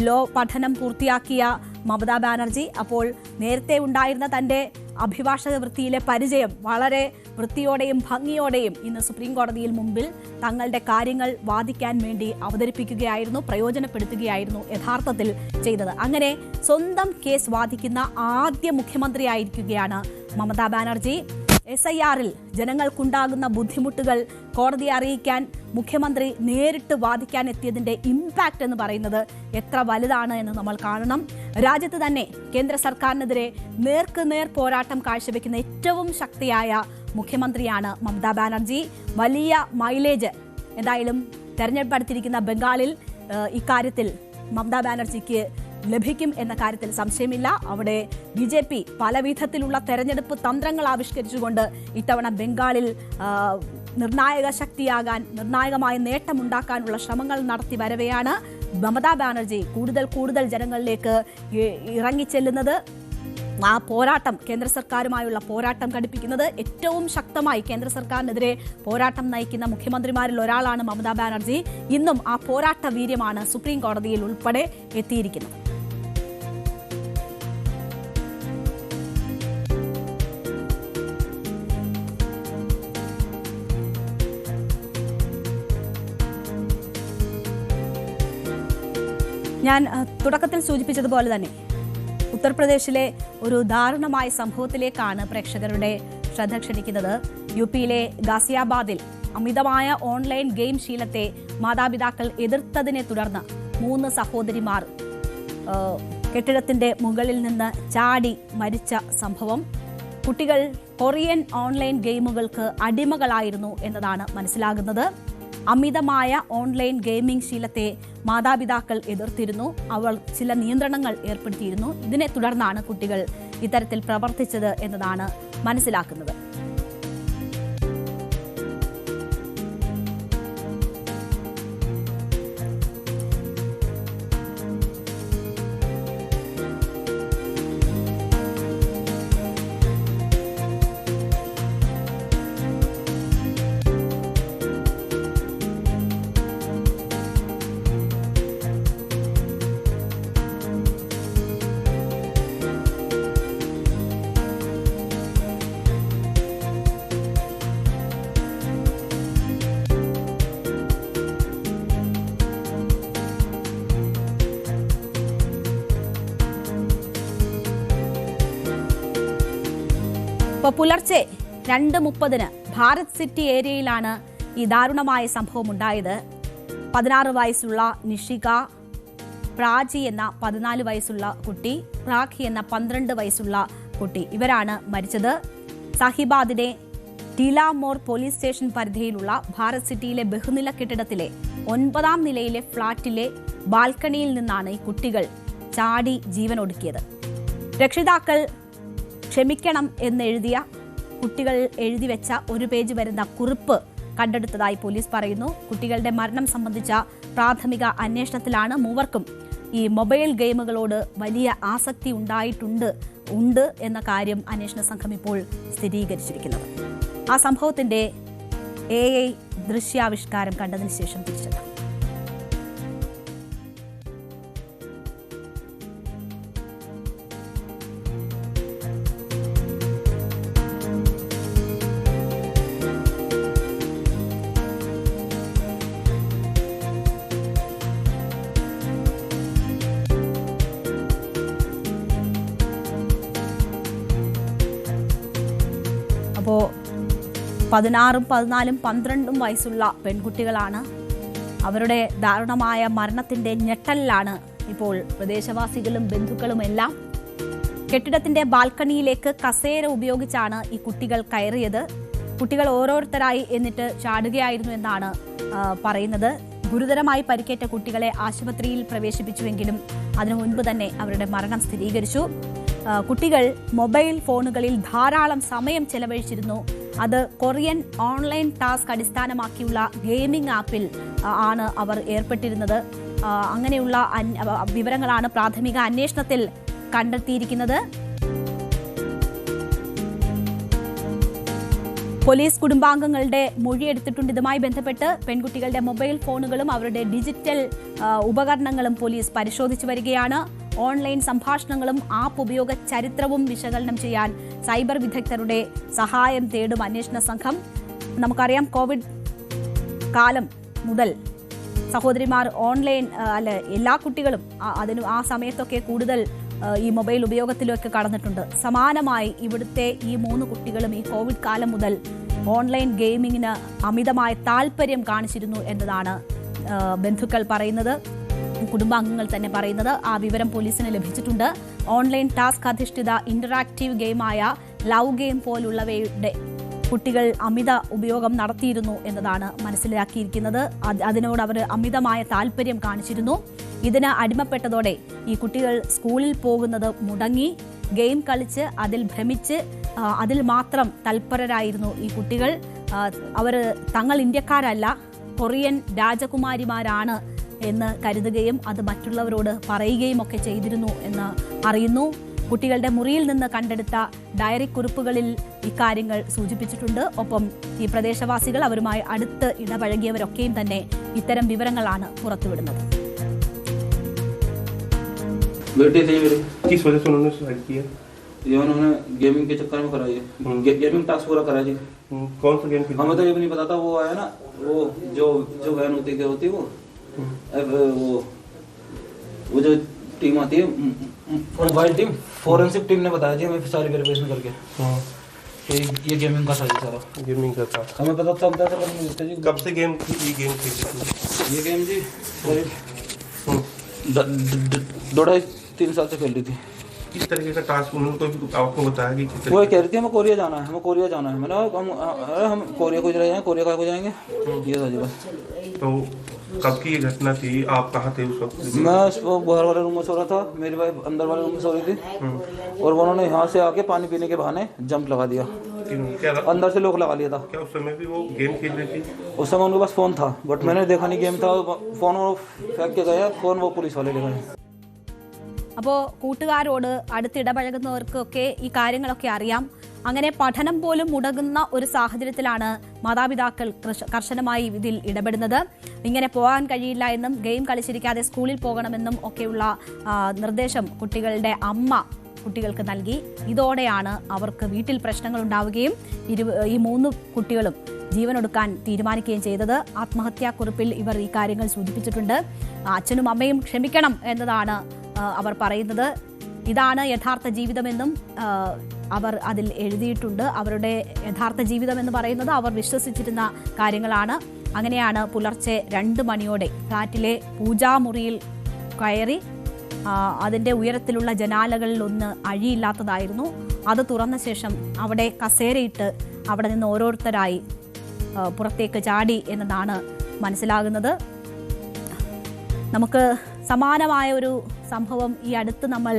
ലോ പഠനം പൂർത്തിയാക്കിയ മമതാ ബാനർജി അപ്പോൾ നേരത്തെ ഉണ്ടായിരുന്ന തന്റെ അഭിഭാഷക വൃത്തിയിലെ പരിചയം വളരെ വൃത്തിയോടെയും ഭംഗിയോടെയും ഇന്ന് സുപ്രീം കോടതിയിൽ മുമ്പിൽ തങ്ങളുടെ കാര്യങ്ങൾ വാദിക്കാൻ വേണ്ടി അവതരിപ്പിക്കുകയായിരുന്നു, പ്രയോജനപ്പെടുത്തുകയായിരുന്നു യഥാർത്ഥത്തിൽ ചെയ്തത്. അങ്ങനെ സ്വന്തം കേസ് വാദിക്കുന്ന ആദ്യ മുഖ്യമന്ത്രിയായിരിക്കുകയാണ് മമതാ ബാനർജി. SIRൽ ജനങ്ങൾക്കുണ്ടാകുന്ന ബുദ്ധിമുട്ടുകൾ കോടതിയെ അറിയിക്കാൻ മുഖ്യമന്ത്രി നേരിട്ട് വാദിക്കാൻ എത്തിയതിന്റെ ഇമ്പാക്ട് എന്ന് പറയുന്നത് എത്ര വലുതാണ് എന്ന് നമ്മൾ കാണണം. രാജ്യത്ത് തന്നെ കേന്ദ്ര സർക്കാരിനെതിരെ നേർക്കുനേർ പോരാട്ടം കാഴ്ചവെക്കുന്ന ഏറ്റവും ശക്തിയായ മുഖ്യമന്ത്രിയാണ് മമതാ ബാനർജി. വലിയ മൈലേജ് എന്തായാലും തെരഞ്ഞെടുപ്പ് അടുത്തിരിക്കുന്ന ബംഗാളിൽ ഇക്കാര്യത്തിൽ മമതാ ബാനർജിക്ക് ലഭിക്കും എന്ന കാര്യത്തിൽ സംശയമില്ല. അവിടെ BJP പല വിധത്തിലുള്ള തെരഞ്ഞെടുപ്പ് തന്ത്രങ്ങൾ ആവിഷ്കരിച്ചുകൊണ്ട് ഇത്തവണ ബംഗാളിൽ നിർണായക ശക്തിയാകാൻ, നിർണായകമായ നേട്ടമുണ്ടാക്കാനുള്ള ശ്രമങ്ങൾ നടത്തി വരവെയാണ് മമതാ ബാനർജി കൂടുതൽ ജനങ്ങളിലേക്ക് ഇറങ്ങിച്ചെല്ലുന്നത്. ആ പോരാട്ടം, കേന്ദ്ര സർക്കാരുമായുള്ള പോരാട്ടം ഘടിപ്പിക്കുന്നത് ഏറ്റവും ശക്തമായി കേന്ദ്ര സർക്കാരിനെതിരെ പോരാട്ടം നയിക്കുന്ന മുഖ്യമന്ത്രിമാരിൽ ഒരാളാണ് മമതാ ബാനർജി. ഇന്നും ആ പോരാട്ട വീര്യമാണ് സുപ്രീം കോടതിയിൽ ഉൾപ്പെടെ എത്തിയിരിക്കുന്നത്. ഞാൻ തുടക്കത്തിൽ സൂചിപ്പിച്ചതുപോലെ തന്നെ ഉത്തർപ്രദേശിലെ ഒരു ദാരുണമായ സംഭവത്തിലേക്കാണ് പ്രേക്ഷകരുടെ ശ്രദ്ധ ക്ഷണിക്കുന്നത്. UPയിലെ ഗാസിയാബാദിൽ അമിതമായ ഓൺലൈൻ ഗെയിം ശീലത്തെ മാതാപിതാക്കൾ എതിർത്തതിനെ തുടർന്ന് 3 സഹോദരിമാർ കെട്ടിടത്തിന്റെ മുകളിൽ നിന്ന് ചാടി മരിച്ച സംഭവം. കുട്ടികൾ കൊറിയൻ ഓൺലൈൻ ഗെയിമുകൾക്ക് അടിമകളായിരുന്നു എന്നതാണ് മനസ്സിലാകുന്നത്. അമിതമായ ഓൺലൈൻ ഗെയിമിംഗ് ശീലത്തെ മാതാപിതാക്കൾ എതിർത്തിരുന്നു. അവർ ചില നിയന്ത്രണങ്ങൾ ഏർപ്പെടുത്തിയിരുന്നു. ഇതിനെ തുടർന്നാണ് കുട്ടികൾ ഇത്തരത്തിൽ പ്രവർത്തിച്ചത് എന്നതാണ് മനസ്സിലാക്കുന്നത്. ഇപ്പോൾ പുലർച്ചെ 2:30 ഭാരത് സിറ്റി ഏരിയയിലാണ് ഈ ദാരുണമായ സംഭവം ഉണ്ടായത്. 16 വയസ്സുള്ള നിഷിക, പ്രാചി എന്ന 14 വയസ്സുള്ള കുട്ടി, പ്രാഖി എന്ന 12 വയസ്സുള്ള കുട്ടി, ഇവരാണ് മരിച്ചത്. സാഹിബാദിനെ ടീലാമോർ പോലീസ് സ്റ്റേഷൻ പരിധിയിലുള്ള ഭാരത് സിറ്റിയിലെ ബഹുനില കെട്ടിടത്തിലെ 9ാം നിലയിലെ ഫ്ളാറ്റിലെ ബാൽക്കണിയിൽ നിന്നാണ് ഈ കുട്ടികൾ ചാടി ജീവനൊടുക്കിയത്. രക്ഷിതാക്കൾ ക്ഷമിക്കണം എന്നെഴുതിയ കുട്ടികൾ എഴുതി വെച്ച 1 പേജ് വരുന്ന കുറിപ്പ് കണ്ടെടുത്തതായി പോലീസ് പറയുന്നു. കുട്ടികളുടെ മരണം സംബന്ധിച്ച പ്രാഥമിക അന്വേഷണത്തിലാണ് മൂവർക്കും ഈ മൊബൈൽ ഗെയിമുകളോട് വലിയ ആസക്തി ഉണ്ട് എന്ന കാര്യം അന്വേഷണ സംഘം ഇപ്പോൾ സ്ഥിരീകരിച്ചിരിക്കുന്നത്. ആ സംഭവത്തിന്റെ AI ദൃശ്യാവിഷ്കാരം കണ്ടതിന് ശേഷം തിരിച്ചെത്താം. അപ്പോൾ 16, 14, 12 വയസ്സുള്ള പെൺകുട്ടികളാണ്. അവരുടെ ദാരുണമായ മരണത്തിൻ്റെ ഞെട്ടലിലാണ് ഇപ്പോൾ പ്രദേശവാസികളും ബന്ധുക്കളുമെല്ലാം. കെട്ടിടത്തിൻ്റെ ബാൽക്കണിയിലേക്ക് കസേര ഉപയോഗിച്ചാണ് ഈ കുട്ടികൾ കയറിയത്. കുട്ടികൾ ഓരോരുത്തരായി എന്നിട്ട് ചാടുകയായിരുന്നു എന്നാണ് പറയുന്നത്. ഗുരുതരമായി പരിക്കേറ്റ കുട്ടികളെ ആശുപത്രിയിൽ പ്രവേശിപ്പിച്ചുവെങ്കിലും അതിനു മുൻപ് തന്നെ അവരുടെ മരണം സ്ഥിരീകരിച്ചു. കുട്ടികൾ മൊബൈൽ ഫോണുകളിൽ ധാരാളം സമയം ചെലവഴിച്ചിരുന്നു. അത് കൊറിയൻ ഓൺലൈൻ ടാസ്ക് അടിസ്ഥാനമാക്കിയുള്ള ഗെയിമിംഗ് ആപ്പിൽ ആണ് അവർ ഏർപ്പെട്ടിരുന്നത്. അങ്ങനെയുള്ള വിവരങ്ങളാണ് പ്രാഥമിക അന്വേഷണത്തിൽ കണ്ടെത്തിയിരിക്കുന്നത്. പോലീസ് കുടുംബാംഗങ്ങളുടെ മൊഴിയെടുത്തിട്ടുണ്ട്. ഇതുമായി ബന്ധപ്പെട്ട് പെൺകുട്ടികളുടെ മൊബൈൽ ഫോണുകളും അവരുടെ ഡിജിറ്റൽ ഉപകരണങ്ങളും പോലീസ് പരിശോധിച്ചു വരികയാണ്. ഓൺലൈൻ സംഭാഷണങ്ങളും ആപ്പ് ഉപയോഗ ചരിത്രവും വിശകലനം ചെയ്യാൻ സൈബർ വിദഗ്ധരുടെ സഹായം തേടും അന്വേഷണ സംഘം. നമുക്കറിയാം, കോവിഡ് കാലം മുതൽ സഹോദരിമാർ ഓൺലൈൻ എല്ലാ കുട്ടികളും ആ സമയത്തൊക്കെ കൂടുതൽ ഈ മൊബൈൽ ഉപയോഗത്തിലൊക്കെ കടന്നിട്ടുണ്ട്. സമാനമായി ഇവിടുത്തെ ഈ 3 കുട്ടികളും ഈ കോവിഡ് കാലം മുതൽ ഓൺലൈൻ ഗെയിമിങ്ങിന് അമിതമായ താല്പര്യം കാണിച്ചിരുന്നു എന്നതാണ് ബന്ധുക്കൾ പറയുന്നത്, കുടുംബാംഗങ്ങൾ തന്നെ പറയുന്നത്. ആ വിവരം പോലീസിന് ലഭിച്ചിട്ടുണ്ട്. ഓൺലൈൻ ടാസ്ക് അധിഷ്ഠിത ഇന്ററാക്റ്റീവ് ഗെയിമായ ലവ് ഗെയിം പോലുള്ളവയുടെ കുട്ടികൾ അമിത ഉപയോഗം നടത്തിയിരുന്നു എന്നതാണ് മനസ്സിലാക്കിയിരിക്കുന്നത്. അതിനോട് അവർ അമിതമായ താല്പര്യം കാണിച്ചിരുന്നു. ഇതിന് അടിമപ്പെട്ടതോടെ ഈ കുട്ടികൾ സ്കൂളിൽ പോകുന്നത് മുടങ്ങി. ഗെയിം കളിച്ച് അതിൽ ഭ്രമിച്ച് അതിൽ മാത്രം തൽപരരായിരുന്നു ഈ കുട്ടികൾ. അവർ തങ്ങൾ ഇന്ത്യക്കാരല്ല, കൊറിയൻ രാജകുമാരിമാരാണ് എന്ന് കരുതുകയും അത് മറ്റുള്ളവരോട് പറയുകയും ഒക്കെ ചെയ്തിരുന്നു എന്ന് അറിയുന്നു. കുട്ടികളുടെ മുറിയിൽ നിന്ന് കണ്ടെടുത്ത ഡയറി കുറിപ്പുകളിൽ ഇക്കാര്യങ്ങൾ സൂചിപ്പിച്ചിട്ടുണ്ട്. ഒപ്പം ഈ പ്രദേശവാസികൾ അവരുമായി അടുത്ത് ഇടപഴകിയവരൊക്കെയും തന്നെ ഇത്തരം വിവരങ്ങളാണ് പുറത്തുവിടുന്നത്. उन्होंने गेमिंग के चक्कर में कराई है, गेमिंग टास्क पूरा करा जी। कौन सा गेम? हमें तो ये भी नहीं पता था। वो आया ना, वो जो वैन होती क्या होती है वो जो टीम आती है मोबाइल टीम, फोरेंसिक टीम ने बताया जी हमें सारी वेरिफिकेशन करके ये गेमिंग का था जी सारा। गेमिंग का था, हमें पता था जी। कब से गेम ये गेम ये गेम जी 2-2.5-3 साल से खेल रही थी। किस तरीके का टास्क उन्होंने आपको बताया कि वो कह रही थी हमें कोरिया जाना है, हमें कोरिया जाना है। मैंने हम कोरिया को जाएंगे, कोरिया का को जाएंगे, ये था जी बस। तो कब की ये घटना थी? आप कहाँ थे उस वक्त? मैं बाहर वाले रूम में सो रहा था, मेरी वाइफ अंदर वाले रूम में सो रही थी और उन्होंने यहाँ से आके पानी पीने के बहाने जंप लगा दिया। क्या अंदर से लोग लगा लिया था। क्या उस समय भी वो गेम खेल रही थी? उस समय उनके पास फोन था, बट मैंने देखा नहीं गेम था। फोन वो फेंक के गया, फोन वो पुलिस वाले ले गए। അപ്പോൾ കൂട്ടുകാരോട് അടുത്തിടപഴകുന്നവർക്കൊക്കെ ഈ കാര്യങ്ങളൊക്കെ അറിയാം. അങ്ങനെ പഠനം പോലും മുടങ്ങുന്ന ഒരു സാഹചര്യത്തിലാണ് മാതാപിതാക്കൾ കർശനമായി ഇതിൽ ഇടപെടുന്നത്. ഇങ്ങനെ പോകാൻ കഴിയില്ല എന്നും ഗെയിം കളിച്ചിരിക്കാതെ സ്കൂളിൽ പോകണമെന്നും ഒക്കെയുള്ള നിർദ്ദേശം കുട്ടികളുടെ അമ്മ കുട്ടികൾക്ക് നൽകി. ഇതോടെയാണ് അവർക്ക് വീട്ടിൽ പ്രശ്നങ്ങൾ ഉണ്ടാവുകയും ഈ 3 കുട്ടികളും ജീവനൊടുക്കാൻ തീരുമാനിക്കുകയും ചെയ്തത്. ആത്മഹത്യാക്കുറിപ്പിൽ ഇവർ ഈ കാര്യങ്ങൾ സൂചിപ്പിച്ചിട്ടുണ്ട്. അച്ഛനും അമ്മയും ക്ഷമിക്കണം എന്നതാണ് അവർ പറയുന്നത്. ഇതാണ് യഥാർത്ഥ ജീവിതമെന്നും അവർ അതിൽ എഴുതിയിട്ടുണ്ട്. അവരുടെ യഥാർത്ഥ ജീവിതം എന്ന് പറയുന്നത് അവർ വിശ്വസിച്ചിരുന്ന കാര്യങ്ങളാണ്. അങ്ങനെയാണ് പുലർച്ചെ 2 മണിയോടെ ഫ്ലാറ്റിലെ പൂജാമുറിയിൽ കയറി അതിൻ്റെ ഉയരത്തിലുള്ള ജനാലകളിലൊന്ന് അഴിയില്ലാത്തതായിരുന്നു. അത് തുറന്ന ശേഷം അവിടെ കസേരയിട്ട് അവിടെ നിന്ന് ഓരോരുത്തരായി പുറത്തേക്ക് ചാടി എന്നതാണ് മനസ്സിലാകുന്നത്. നമുക്ക് സമാനമായ ഒരു സംഭവം ഈ അടുത്ത് നമ്മൾ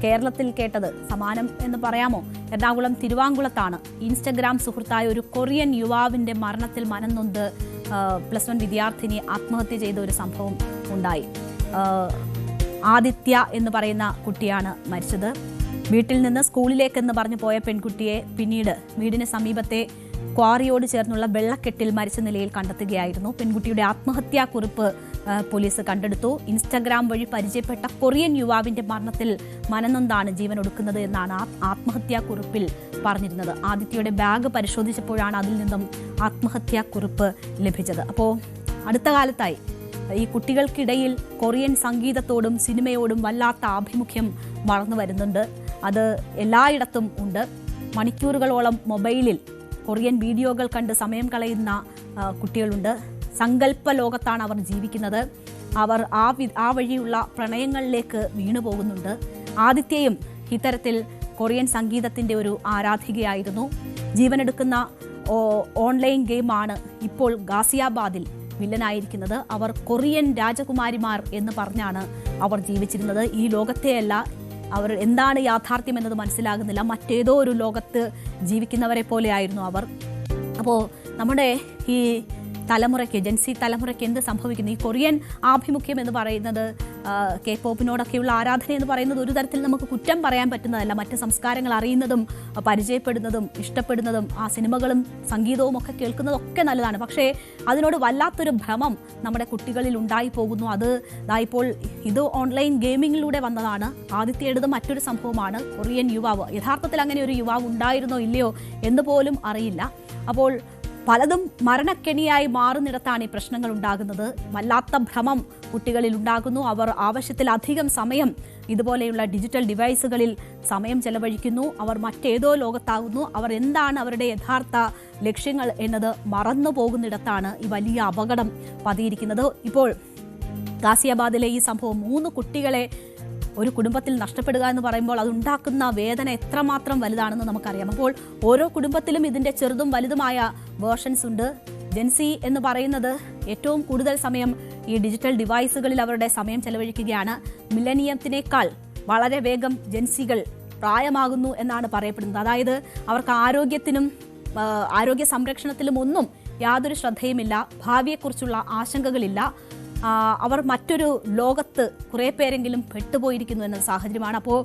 കേരളത്തിൽ കേട്ടത്, സമാനം എന്ന് പറയാമോ, എറണാകുളം തിരുവാങ്കുളത്താണ്. ഇൻസ്റ്റഗ്രാം സുഹൃത്തായ ഒരു കൊറിയൻ യുവാവിൻ്റെ മരണത്തിൽ മനംനൊന്ത് +1 വിദ്യാർത്ഥിനി ആത്മഹത്യ ചെയ്ത ഒരു സംഭവം ഉണ്ടായി. ആദിത്യ എന്ന് പറയുന്ന കുട്ടിയാണ് മരിച്ചത്. വീട്ടിൽ നിന്ന് സ്കൂളിലേക്കെന്ന് പറഞ്ഞു പോയ പെൺകുട്ടിയെ പിന്നീട് വീടിന് സമീപത്തെ ക്വാറിയോട് ചേർന്നുള്ള വെള്ളക്കെട്ടിൽ മരിച്ച നിലയിൽ കണ്ടെത്തുകയായിരുന്നു. പെൺകുട്ടിയുടെ ആത്മഹത്യാക്കുറിപ്പ് പോലീസ് കണ്ടെടുത്തു. ഇൻസ്റ്റഗ്രാം വഴി പരിചയപ്പെട്ട കൊറിയൻ യുവാവിന്റെ മരണത്തിൽ മനംനൊന്താണ് ജീവൻ ഒടുക്കുന്നത് എന്നാണ് ആത്മഹത്യാക്കുറിപ്പിൽ പറഞ്ഞിരുന്നത്. ആദിത്യയുടെ ബാഗ് പരിശോധിച്ചപ്പോഴാണ് അതിൽ നിന്നും ആത്മഹത്യാക്കുറിപ്പ് ലഭിച്ചത്. അപ്പോൾ അടുത്ത കാലത്തായി ഈ കുട്ടികൾക്കിടയിൽ കൊറിയൻ സംഗീതത്തോടും സിനിമയോടും വല്ലാത്ത ആഭിമുഖ്യം വളർന്നു വരുന്നുണ്ട്. അത് എല്ലായിടത്തും ഉണ്ട്. മണിക്കൂറുകളോളം മൊബൈലിൽ കൊറിയൻ വീഡിയോകൾ കണ്ട് സമയം കളയുന്ന കുട്ടികളുണ്ട്. സങ്കല്പ ലോകത്താണ് അവർ ജീവിക്കുന്നത്. അവർ ആ വഴിയുള്ള പ്രണയങ്ങളിലേക്ക് വീണു പോകുന്നുണ്ട്. ആദിത്യയും ഇത്തരത്തിൽ കൊറിയൻ സംഗീതത്തിൻ്റെ ഒരു ആരാധികയായിരുന്നു. ജീവനെടുക്കുന്ന ഓൺലൈൻ ഗെയിമാണ് ഇപ്പോൾ ഗാസിയാബാദിൽ വില്ലനായിരിക്കുന്നത്. അവർ കൊറിയൻ രാജകുമാരിമാർ എന്ന് പറഞ്ഞാണ് അവർ ജീവിച്ചിരുന്നത്. ഈ ലോകത്തെയല്ല, അവർ എന്താണ് യാഥാർത്ഥ്യം എന്നത് മനസ്സിലാകുന്നില്ല. മറ്റേതോ ഒരു ലോകത്ത് ജീവിക്കുന്നവരെ പോലെയായിരുന്നു അവർ. അപ്പോൾ നമ്മുടെ ഈ തലമുറയ്ക്ക്, ജെൻസി തലമുറയ്ക്ക് എന്ത് സംഭവിക്കുന്നു? ഈ കൊറിയൻ ആഭിമുഖ്യം എന്ന് പറയുന്നത്, കെ പോപ്പിനോടൊക്കെയുള്ള ആരാധന എന്ന് പറയുന്നത് ഒരു തരത്തിൽ നമുക്ക് കുറ്റം പറയാൻ പറ്റുന്നതല്ല. മറ്റ് സംസ്കാരങ്ങൾ അറിയുന്നതും പരിചയപ്പെടുന്നതും ഇഷ്ടപ്പെടുന്നതും ആ സിനിമകളും സംഗീതവും ഒക്കെ കേൾക്കുന്നതൊക്കെ നല്ലതാണ്. പക്ഷേ അതിനോട് വല്ലാത്തൊരു ഭ്രമം നമ്മുടെ കുട്ടികളിൽ ഉണ്ടായി പോകുന്നു. അത് ഇപ്പോൾ ഇത് ഓൺലൈൻ ഗെയിമിങ്ങിലൂടെ വന്നതാണ്. ആദിത്യയുടേത് മറ്റൊരു സംഭവമാണ്. കൊറിയൻ യുവാവ്, യഥാർത്ഥത്തിൽ അങ്ങനെ ഒരു യുവാവ് ഉണ്ടായിരുന്നോ ഇല്ലയോ എന്ന് പോലും അറിയില്ല. അപ്പോൾ പലതും മരണക്കെണിയായി മാറുന്നിടത്താണ് ഈ പ്രശ്നങ്ങൾ ഉണ്ടാകുന്നത്. വല്ലാത്ത ഭ്രമം കുട്ടികളിൽ ഉണ്ടാകുന്നു. അവർ ആവശ്യത്തിലധികം സമയം ഇതുപോലെയുള്ള ഡിജിറ്റൽ ഡിവൈസുകളിൽ സമയം ചെലവഴിക്കുന്നു. അവർ മറ്റേതോ ലോകത്താകുന്നു. അവർ എന്താണ് അവരുടെ യഥാർത്ഥ ലക്ഷ്യങ്ങൾ എന്നത് മറന്നു പോകുന്നിടത്താണ് ഈ വലിയ അപകടം പതിയിരിക്കുന്നത്. ഇപ്പോൾ ഗാസിയാബാദിലെ ഈ സംഭവം 3 കുട്ടികളെ ഒരു കുടുംബത്തിൽ നഷ്ടപ്പെടുക എന്ന് പറയുമ്പോൾ അതുണ്ടാക്കുന്ന വേദന എത്രമാത്രം വലുതാണെന്ന് നമുക്കറിയാം. അപ്പോൾ ഓരോ കുടുംബത്തിലും ഇതിൻ്റെ ചെറുതും വലുതുമായ വേർഷൻസ് ഉണ്ട്. ജെൻസി എന്ന് പറയുന്നത് ഏറ്റവും കൂടുതൽ സമയം ഈ ഡിജിറ്റൽ ഡിവൈസുകളിൽ അവരുടെ സമയം ചെലവഴിക്കുകയാണ്. മില്ലനിയത്തിനേക്കാൾ വളരെ വേഗം ജെൻസികൾ പ്രായമാകുന്നു എന്നാണ് പറയപ്പെടുന്നത്. അതായത് അവർക്ക് ആരോഗ്യത്തിനും ആരോഗ്യ സംരക്ഷണത്തിലും ഒന്നും യാതൊരു ശ്രദ്ധയുമില്ല. ഭാവിയെക്കുറിച്ചുള്ള ആശങ്കകളില്ല. അവർ മറ്റൊരു ലോകത്ത് കുറേ പേരെങ്കിലും പെട്ടുപോയിരിക്കുന്നു എന്ന സാഹചര്യമാണ്. അപ്പോൾ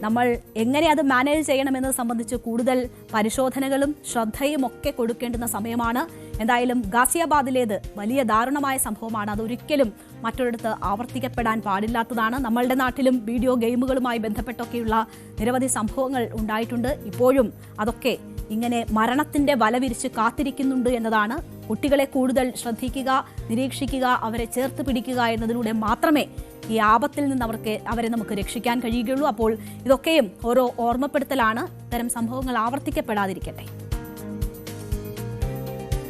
നമ്മൾ എങ്ങനെ അത് മാനേജ് ചെയ്യണമെന്നത് സംബന്ധിച്ച് കൂടുതൽ പരിശോധനകളും ശ്രദ്ധയും ഒക്കെ കൊടുക്കേണ്ടുന്ന സമയമാണ്. എന്തായാലും ഗാസിയാബാദിലേത് വലിയ ദാരുണമായ സംഭവമാണ്. അതൊരിക്കലും മറ്റൊരിടത്ത് ആവർത്തിക്കപ്പെടാൻ പാടില്ലാത്തതാണ്. നമ്മളുടെ നാട്ടിലും വീഡിയോ ഗെയിമുകളുമായി ബന്ധപ്പെട്ടൊക്കെയുള്ള നിരവധി സംഭവങ്ങൾ ഉണ്ടായിട്ടുണ്ട്. ഇപ്പോഴും അതൊക്കെ ഇങ്ങനെ മരണത്തിന്റെ വല വിരിച്ച് കാത്തിരിക്കുന്നുണ്ട് എന്നതാണ്. കുട്ടികളെ കൂടുതൽ ശ്രദ്ധിക്കുക, നിരീക്ഷിക്കുക, അവരെ ചേർത്ത് പിടിക്കുക എന്നതിലൂടെ മാത്രമേ ഈ ആപത്തിൽ നിന്ന് അവരെ നമുക്ക് രക്ഷിക്കാൻ കഴിയുകയുള്ളൂ. അപ്പോൾ ഇതൊക്കെയും ഓരോ ഓർമ്മപ്പെടുത്തലാണ്. ഇത്തരം സംഭവങ്ങൾ ആവർത്തിക്കപ്പെടാതിരിക്കട്ടെ.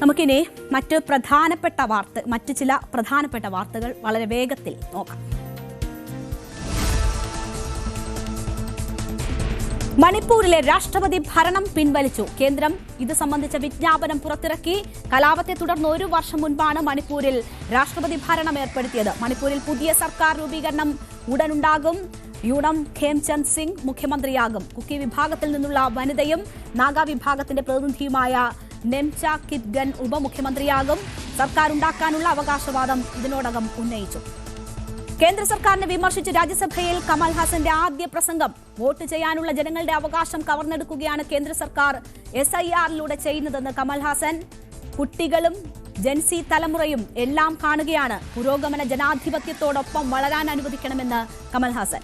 നമുക്കിനി മറ്റ് ചില പ്രധാനപ്പെട്ട വാർത്തകൾ വളരെ വേഗത്തിൽ നോക്കാം. മണിപ്പൂരിലെ രാഷ്ട്രപതി ഭരണം പിൻവലിച്ചു. കേന്ദ്രം ഇത് സംബന്ധിച്ച വിജ്ഞാപനം പുറത്തിറക്കി. കലാപത്തെ തുടർന്ന് 1 വർഷം മുൻപാണ് മണിപ്പൂരിൽ രാഷ്ട്രപതി ഭരണം ഏർപ്പെടുത്തിയത്. മണിപ്പൂരിൽ പുതിയ സർക്കാർ രൂപീകരണം ഉടനുണ്ടാകും. യൂണം ഖേംചന്ദ് സിംഗ് മുഖ്യമന്ത്രിയാകും. കുക്കി വിഭാഗത്തിൽ നിന്നുള്ള വനിതയും നാഗ വിഭാഗത്തിന്റെ പ്രതിനിധിയുമായ നെംച കിത്ഗൻ ഉപമുഖ്യമന്ത്രിയാകും. സർക്കാർ ഉണ്ടാക്കാനുള്ള അവകാശവാദം ഇതിനോടകം ഉന്നയിച്ചു. കേന്ദ്ര സർക്കാരിനെ വിമർശിച്ച് രാജ്യസഭയിൽ കമൽ ഹാസന്റെ ആദ്യ പ്രസംഗം. വോട്ട് ചെയ്യാനുള്ള ജനങ്ങളുടെ അവകാശം കവർന്നെടുക്കുകയാണ് കേന്ദ്ര സർക്കാർ SIR-ലൂടെ ചെയ്യുന്നതെന്ന് കമൽ ഹാസൻ. കുട്ടികളും ജെൻസി തലമുറയും എല്ലാം കാണുകയാണ്. പുരോഗമന ജനാധിപത്യത്തോടൊപ്പം വളരാൻ അനുവദിക്കണമെന്ന് കമൽ ഹാസൻ.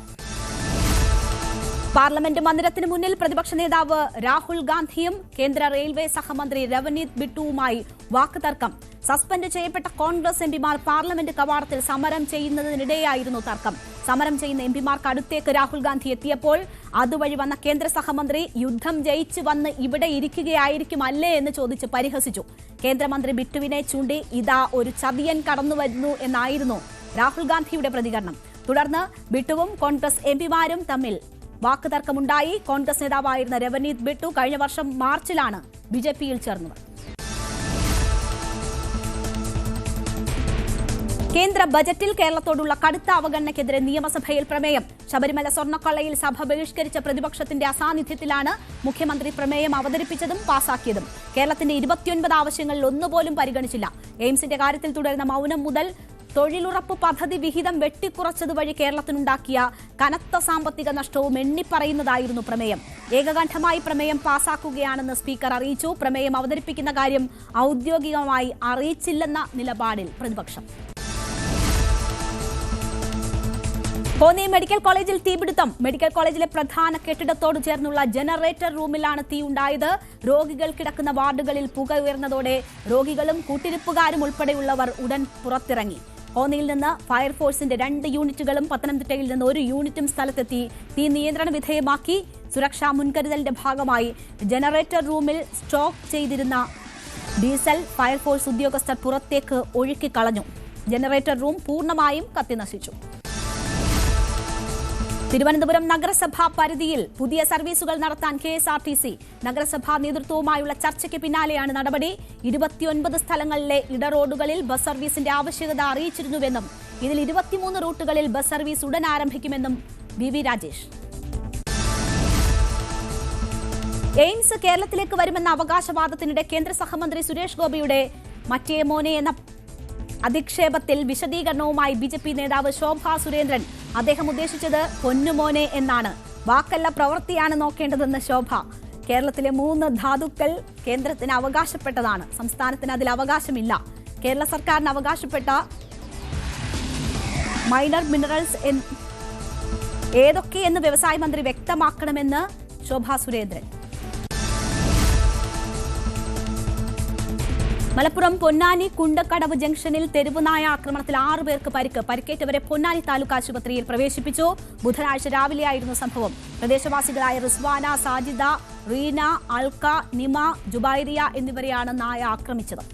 പാർലമെന്റ് മന്ദിരത്തിന് മുന്നിൽ പ്രതിപക്ഷ നേതാവ് രാഹുൽ ഗാന്ധിയും കേന്ദ്ര റെയിൽവേ സഹമന്ത്രി രവനീത് ബിട്ടുവുമായി വാക്കുതർക്കം. സസ്പെൻഡ് ചെയ്യപ്പെട്ട കോൺഗ്രസ് എംപിമാർ പാർലമെന്റ് കവാടത്തിൽ സമരം ചെയ്യുന്നതിനിടെയായിരുന്നു തർക്കം. സമരം ചെയ്യുന്ന എംപിമാർക്ക് അടുത്തേക്ക് രാഹുൽ ഗാന്ധി എത്തിയപ്പോൾ അതുവഴി വന്ന കേന്ദ്ര സഹമന്ത്രി യുദ്ധം ജയിച്ചു വന്ന് ഇവിടെ ഇരിക്കുകയായിരിക്കും അല്ലേ എന്ന് ചോദിച്ച് പരിഹസിച്ചു. കേന്ദ്രമന്ത്രി ബിട്ടുവിനെ ചൂണ്ടി ഇതാ ഒരു ചതിയൻ കടന്നുവരുന്നു എന്നായിരുന്നു രാഹുൽ ഗാന്ധിയുടെ പ്രതികരണം. തുടർന്ന് ബിട്ടുവും കോൺഗ്രസ് എംപിമാരും തമ്മിൽ വാക്കുതർക്കമുണ്ടായി. കോൺഗ്രസ് നേതാവായിരുന്ന രവനീത് ബിട്ടു കഴിഞ്ഞ വർഷം മാർച്ചിലാണ് BJP-യിൽ ചേർന്നത്. കേന്ദ്ര ബജറ്റിൽ കേരളത്തോടുള്ള കടുത്ത അവഗണനയ്ക്കെതിരെ നിയമസഭയിൽ പ്രമേയം. ശബരിമല സ്വർണ്ണക്കൊള്ളയിൽ സഭ ബഹിഷ്കരിച്ച പ്രതിപക്ഷത്തിന്റെ അസാന്നിധ്യത്തിലാണ് മുഖ്യമന്ത്രി പ്രമേയം അവതരിപ്പിച്ചതും പാസാക്കിയതും. കേരളത്തിന്റെ 29 ആവശ്യങ്ങളിൽ ഒന്നുപോലും പരിഗണിച്ചില്ല. എയിംസിന്റെ കാര്യത്തിൽ തുടരുന്ന മൗനം മുതൽ തൊഴിലുറപ്പ് പദ്ധതി വിഹിതം വെട്ടിക്കുറച്ചതുവഴി കേരളത്തിനുണ്ടാക്കിയ കനത്ത സാമ്പത്തിക നഷ്ടവും എണ്ണിപ്പറയുന്നതായിരുന്നു പ്രമേയം. ഏകകണ്ഠമായി പ്രമേയം പാസാക്കുകയാണെന്ന് സ്പീക്കർ അറിയിച്ചു. പ്രമേയം അവതരിപ്പിക്കുന്ന കാര്യം ഔദ്യോഗികമായി അറിയിച്ചില്ലെന്ന നിലപാടിൽ പ്രതിപക്ഷം. കോന്നി മെഡിക്കൽ കോളേജിൽ തീപിടുത്തം. മെഡിക്കൽ കോളേജിലെ പ്രധാന കെട്ടിടത്തോട് ചേർന്നുള്ള ജനറേറ്റർ റൂമിലാണ് തീ ഉണ്ടായത്. രോഗികൾ കിടക്കുന്ന വാർഡുകളിൽ പുക ഉയർന്നതോടെ രോഗികളും കൂട്ടിരിപ്പുകാരും ഉൾപ്പെടെയുള്ളവർ ഉടൻ പുറത്തിറങ്ങി. കോന്നിയിൽ നിന്ന് ഫയർഫോഴ്സിന്റെ 2 യൂണിറ്റുകളും പത്തനംതിട്ടയിൽ നിന്ന് 1 യൂണിറ്റും സ്ഥലത്തെത്തി തീ നിയന്ത്രണ വിധേയമാക്കി. സുരക്ഷാ മുൻകരുതലിന്റെ ഭാഗമായി ജനറേറ്റർ റൂമിൽ സ്റ്റോക്ക് ചെയ്തിരുന്ന ഡീസൽ ഫയർഫോഴ്സ് ഉദ്യോഗസ്ഥർ പുറത്തേക്ക് ഒഴുക്കിക്കളഞ്ഞു. ജനറേറ്റർ റൂം പൂർണ്ണമായും കത്തിനശിച്ചു. തിരുവനന്തപുരം നഗരസഭാ പരിധിയിൽ പുതിയ സർവീസുകൾ നടത്താൻ KSRTC നഗരസഭാ നേതൃത്വവുമായുള്ള ചർച്ചയ്ക്ക് പിന്നാലെയാണ് നടപടി. 29 സ്ഥലങ്ങളിലെ ഇടറോഡുകളിൽ ബസ് സർവീസിന്റെ ആവശ്യകത അറിയിച്ചിരുന്നുവെന്നും ഇതിൽ 23 റൂട്ടുകളിൽ ബസ് സർവീസ് ഉടൻ ആരംഭിക്കുമെന്നും VV രാജേഷ്. എയിംസ് കേരളത്തിലേക്ക് വരുമെന്ന അവകാശവാദത്തിനിടെ കേന്ദ്ര സഹമന്ത്രി സുരേഷ് ഗോപിയുടെ മറ്റേ മോനെ എന്ന അധിക്ഷേപത്തിൽ വിശദീകരണവുമായി BJP നേതാവ് ശോഭാ സുരേന്ദ്രൻ. അദ്ദേഹം ഉദ്ദേശിച്ചത് പൊന്നുമോനെ എന്നാണ്, വാക്കല്ല പ്രവൃത്തിയാണ് നോക്കേണ്ടതെന്ന് ശോഭ. കേരളത്തിലെ 3 ധാതുക്കൾ കേന്ദ്രത്തിന് അവകാശപ്പെട്ടതാണ്, സംസ്ഥാനത്തിന് അതിൽ അവകാശമില്ല. കേരള സർക്കാരിന് അവകാശപ്പെട്ട മൈനർ മിനറൽസ് ഏതൊക്കെയെന്ന് വ്യവസായ മന്ത്രി വ്യക്തമാക്കണമെന്ന് ശോഭാ സുരേന്ദ്രൻ. മലപ്പുറം പൊന്നാനി കുണ്ടക്കടവ് ജംഗ്ഷനിൽ തെരുവുനായ ആക്രമണത്തിൽ 6 പേർക്ക് പരിക്ക്. പരിക്കേറ്റവരെ പൊന്നാനി താലൂക്ക് ആശുപത്രിയിൽ പ്രവേശിപ്പിച്ചു. ബുധനാഴ്ച രാവിലെയായിരുന്നു സംഭവം. പ്രദേശവാസികളായ റിസ്വാന, സാജിദ, റീന, അൽക്ക, നിമ, ജുബൈറിയ എന്നിവരെയാണ് നായ ആക്രമിച്ചത്.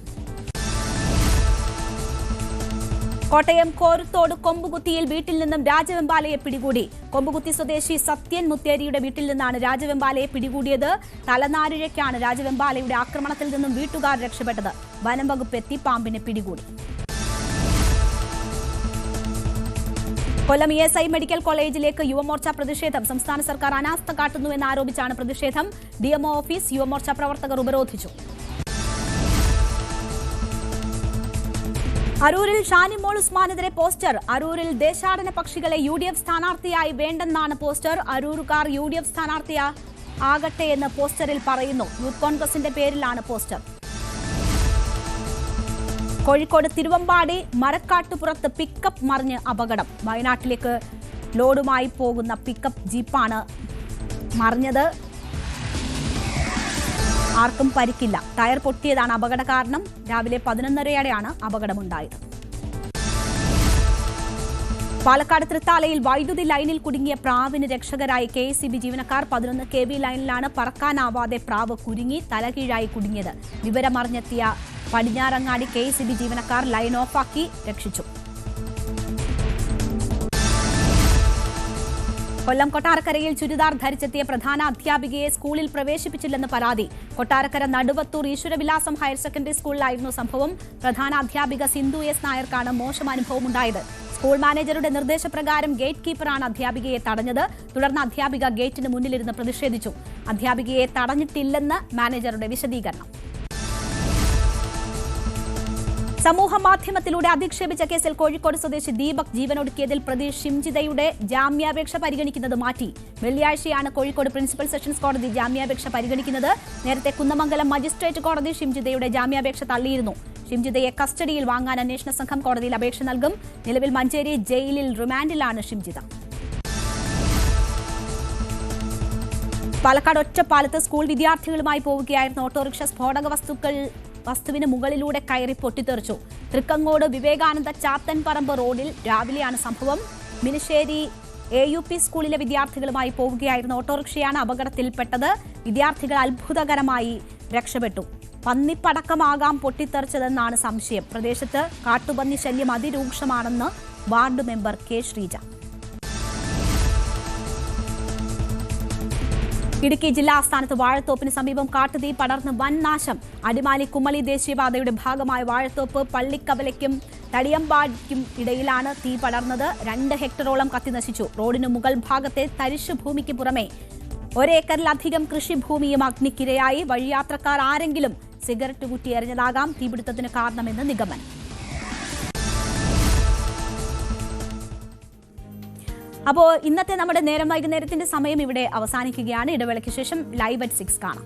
കോട്ടയം കോരുത്തോട് കൊമ്പുകുത്തിയിൽ വീട്ടിൽ നിന്നും രാജവെമ്പാലയെ പിടികൂടി. കൊമ്പുകുത്തി സ്വദേശി സത്യൻ മുത്തേരിയുടെ വീട്ടിൽ നിന്നാണ് രാജവെമ്പാലയെ പിടികൂടിയത്. തലനാരിഴയ്ക്കാണ് രാജവെമ്പാലയുടെ ആക്രമണത്തിൽ നിന്നും വീട്ടുകാർ രക്ഷപ്പെട്ടത്. വനം വകുപ്പ് എത്തി പാമ്പിനെ പിടികൂടി. കൊല്ലം ESI മെഡിക്കൽ കോളേജിലേക്ക് യുവമോർച്ച പ്രതിഷേധം. സംസ്ഥാന സർക്കാർ അനാസ്ഥ കാട്ടുന്നുവെന്നാരോപിച്ചാണ് പ്രതിഷേധം. DMO ഓഫീസ് യുവമോർച്ച പ്രവർത്തകർ ഉപരോധിച്ചു. അരൂരിൽ ഷാനിമോൾ ഉസ്മാനെതിരെ പോസ്റ്റർ. അരൂരിൽ ദേശാടന പക്ഷികളെ UDF സ്ഥാനാർത്ഥിയായി വേണ്ടെന്നാണ് പോസ്റ്റർ. അരൂരുകാർ UDF സ്ഥാനാർത്ഥിയാകട്ടെ എന്ന് പോസ്റ്ററിൽ പറയുന്നു. യൂത്ത് കോൺഗ്രസിന്റെ പേരിലാണ് പോസ്റ്റർ. കോഴിക്കോട് തിരുവമ്പാടി മരക്കാട്ടുപുറത്ത് പിക്കപ്പ് മറിഞ്ഞ് അപകടം. വയനാട്ടിലേക്ക് ലോഡുമായി പോകുന്ന പിക്കപ്പ് ജീപ്പാണ് മറിഞ്ഞത്. ആർക്കും പരിക്കില്ല. ടയർ പൊട്ടിയതാണ് അപകട കാരണം. രാവിലെ 11:30യോടെയാണ് അപകടമുണ്ടായത്. പാലക്കാട് തൃത്താലയിൽ വൈദ്യുതി ലൈനിൽ കുടുങ്ങിയ പ്രാവിന് രക്ഷകരായി KSEB ജീവനക്കാർ. 11 kV ലൈനിലാണ് പറക്കാനാവാതെ പ്രാവ് കുരുങ്ങി തലകീഴായി കുടുങ്ങിയത്. വിവരമറിഞ്ഞെത്തിയ പടിഞ്ഞാറങ്ങാടി KSEB ജീവനക്കാർ ലൈൻ ഓഫാക്കി രക്ഷിച്ചു. കൊല്ലം കൊട്ടാരക്കരയിൽ ചുരിദാർ ധരിച്ചെത്തിയ പ്രധാന അധ്യാപികയെ സ്കൂളിൽ പ്രവേശിപ്പിച്ചില്ലെന്ന് പരാതി. കൊട്ടാരക്കര നടുവത്തൂർ ഈശ്വരവിലാസം ഹയർ സെക്കൻഡറി സ്കൂളിലായിരുന്നു സംഭവം. പ്രധാന അധ്യാപിക സിന്ധു S നായർക്കാണ് മോശം അനുഭവമുണ്ടായത്. സ്കൂൾ മാനേജറുടെ നിർദ്ദേശപ്രകാരം ഗേറ്റ് കീപ്പറാണ് അധ്യാപികയെ തടഞ്ഞത്. തുടർന്ന് അധ്യാപിക ഗേറ്റിന് മുന്നിലിരുന്ന് പ്രതിഷേധിച്ചു. അധ്യാപികയെ തടഞ്ഞിട്ടില്ലെന്ന് മാനേജറുടെ വിശദീകരണം. സമൂഹ മാധ്യമത്തിലൂടെ അധിക്ഷേപിച്ച കേസിൽ കോഴിക്കോട് സ്വദേശി ദീപക് ജീവനൊടുക്കിയതിൽ പ്രതി ഷിംജിതയുടെ ജാമ്യാപേക്ഷ പരിഗണിക്കുന്നത് മാറ്റി. വെള്ളിയാഴ്ചയാണ് കോഴിക്കോട് പ്രിൻസിപ്പൽ സെഷൻസ് കോടതി ജാമ്യാപേക്ഷ പരിഗണിക്കുന്നത്. നേരത്തെ കുന്നമംഗലം മജിസ്ട്രേറ്റ് കോടതി ഷിംജിതയുടെ ജാമ്യാപേക്ഷ തള്ളിയിരുന്നു. ഷിംജിതയെ കസ്റ്റഡിയിൽ വാങ്ങാൻ അന്വേഷണ സംഘം കോടതിയിൽ അപേക്ഷ നൽകും. നിലവിൽ മഞ്ചേരി ജയിലിൽ റിമാൻഡിലാണ് ഷിംജിത. പാലക്കാട് ഒറ്റപ്പാലത്ത് സ്കൂൾ വിദ്യാർത്ഥികളുമായി പോവുകയായിരുന്ന ഓട്ടോറിക്ഷ സ്ഫോടക വസ്തുവിന് മുകളിലൂടെ കയറി പൊട്ടിത്തെറിച്ചു. തൃക്കങ്ങോട് വിവേകാനന്ദ ചാത്തൻപറമ്പ് റോഡിൽ രാവിലെയാണ് സംഭവം. മിനിശ്ശേരി AUP സ്കൂളിലെ വിദ്യാർത്ഥികളുമായി പോവുകയായിരുന്ന ഓട്ടോറിക്ഷയാണ് അപകടത്തിൽപ്പെട്ടത്. വിദ്യാർത്ഥികൾ അത്ഭുതകരമായി രക്ഷപ്പെട്ടു. പന്നിപ്പടക്കമാകാം പൊട്ടിത്തെറിച്ചതെന്നാണ് സംശയം. പ്രദേശത്ത് കാട്ടുപന്നി ശല്യം അതിരൂക്ഷമാണെന്ന് ward member K Sreeja. Idukki ജില്ലാ ആസ്ഥാനത്ത് വാഴത്തോപ്പിന് സമീപം കാട്ടുതീ പടർന്ന് വൻ നാശം. അടിമാലി കുമളി ദേശീയപാതയുടെ ഭാഗമായ വാഴത്തോപ്പ് പള്ളിക്കവലയ്ക്കും തടിയമ്പാടിക്കും ഇടയിലാണ് തീ പടർന്നത്. 2 ഹെക്ടറോളം കത്തിനശിച്ചു. റോഡിന് മുകൾ ഭാഗത്തെ തരിശു ഭൂമിക്ക് പുറമെ 1 ഏക്കറിലധികം കൃഷിഭൂമിയും അഗ്നിക്കിരയായി. വഴിയാത്രക്കാർ ആരെങ്കിലും സിഗരറ്റ് കുറ്റി എറിഞ്ഞതാകാം തീപിടുത്തത്തിന് കാരണമെന്ന് നിഗമനം. അപ്പോൾ ഇന്നത്തെ നമ്മുടെ നേരം വൈകുന്നേരത്തിന്റെ സമയം ഇവിടെ അവസാനിക്കുകയാണ്. ഇടവേളയ്ക്ക് ശേഷം ലൈവ് at 6 കാണാം.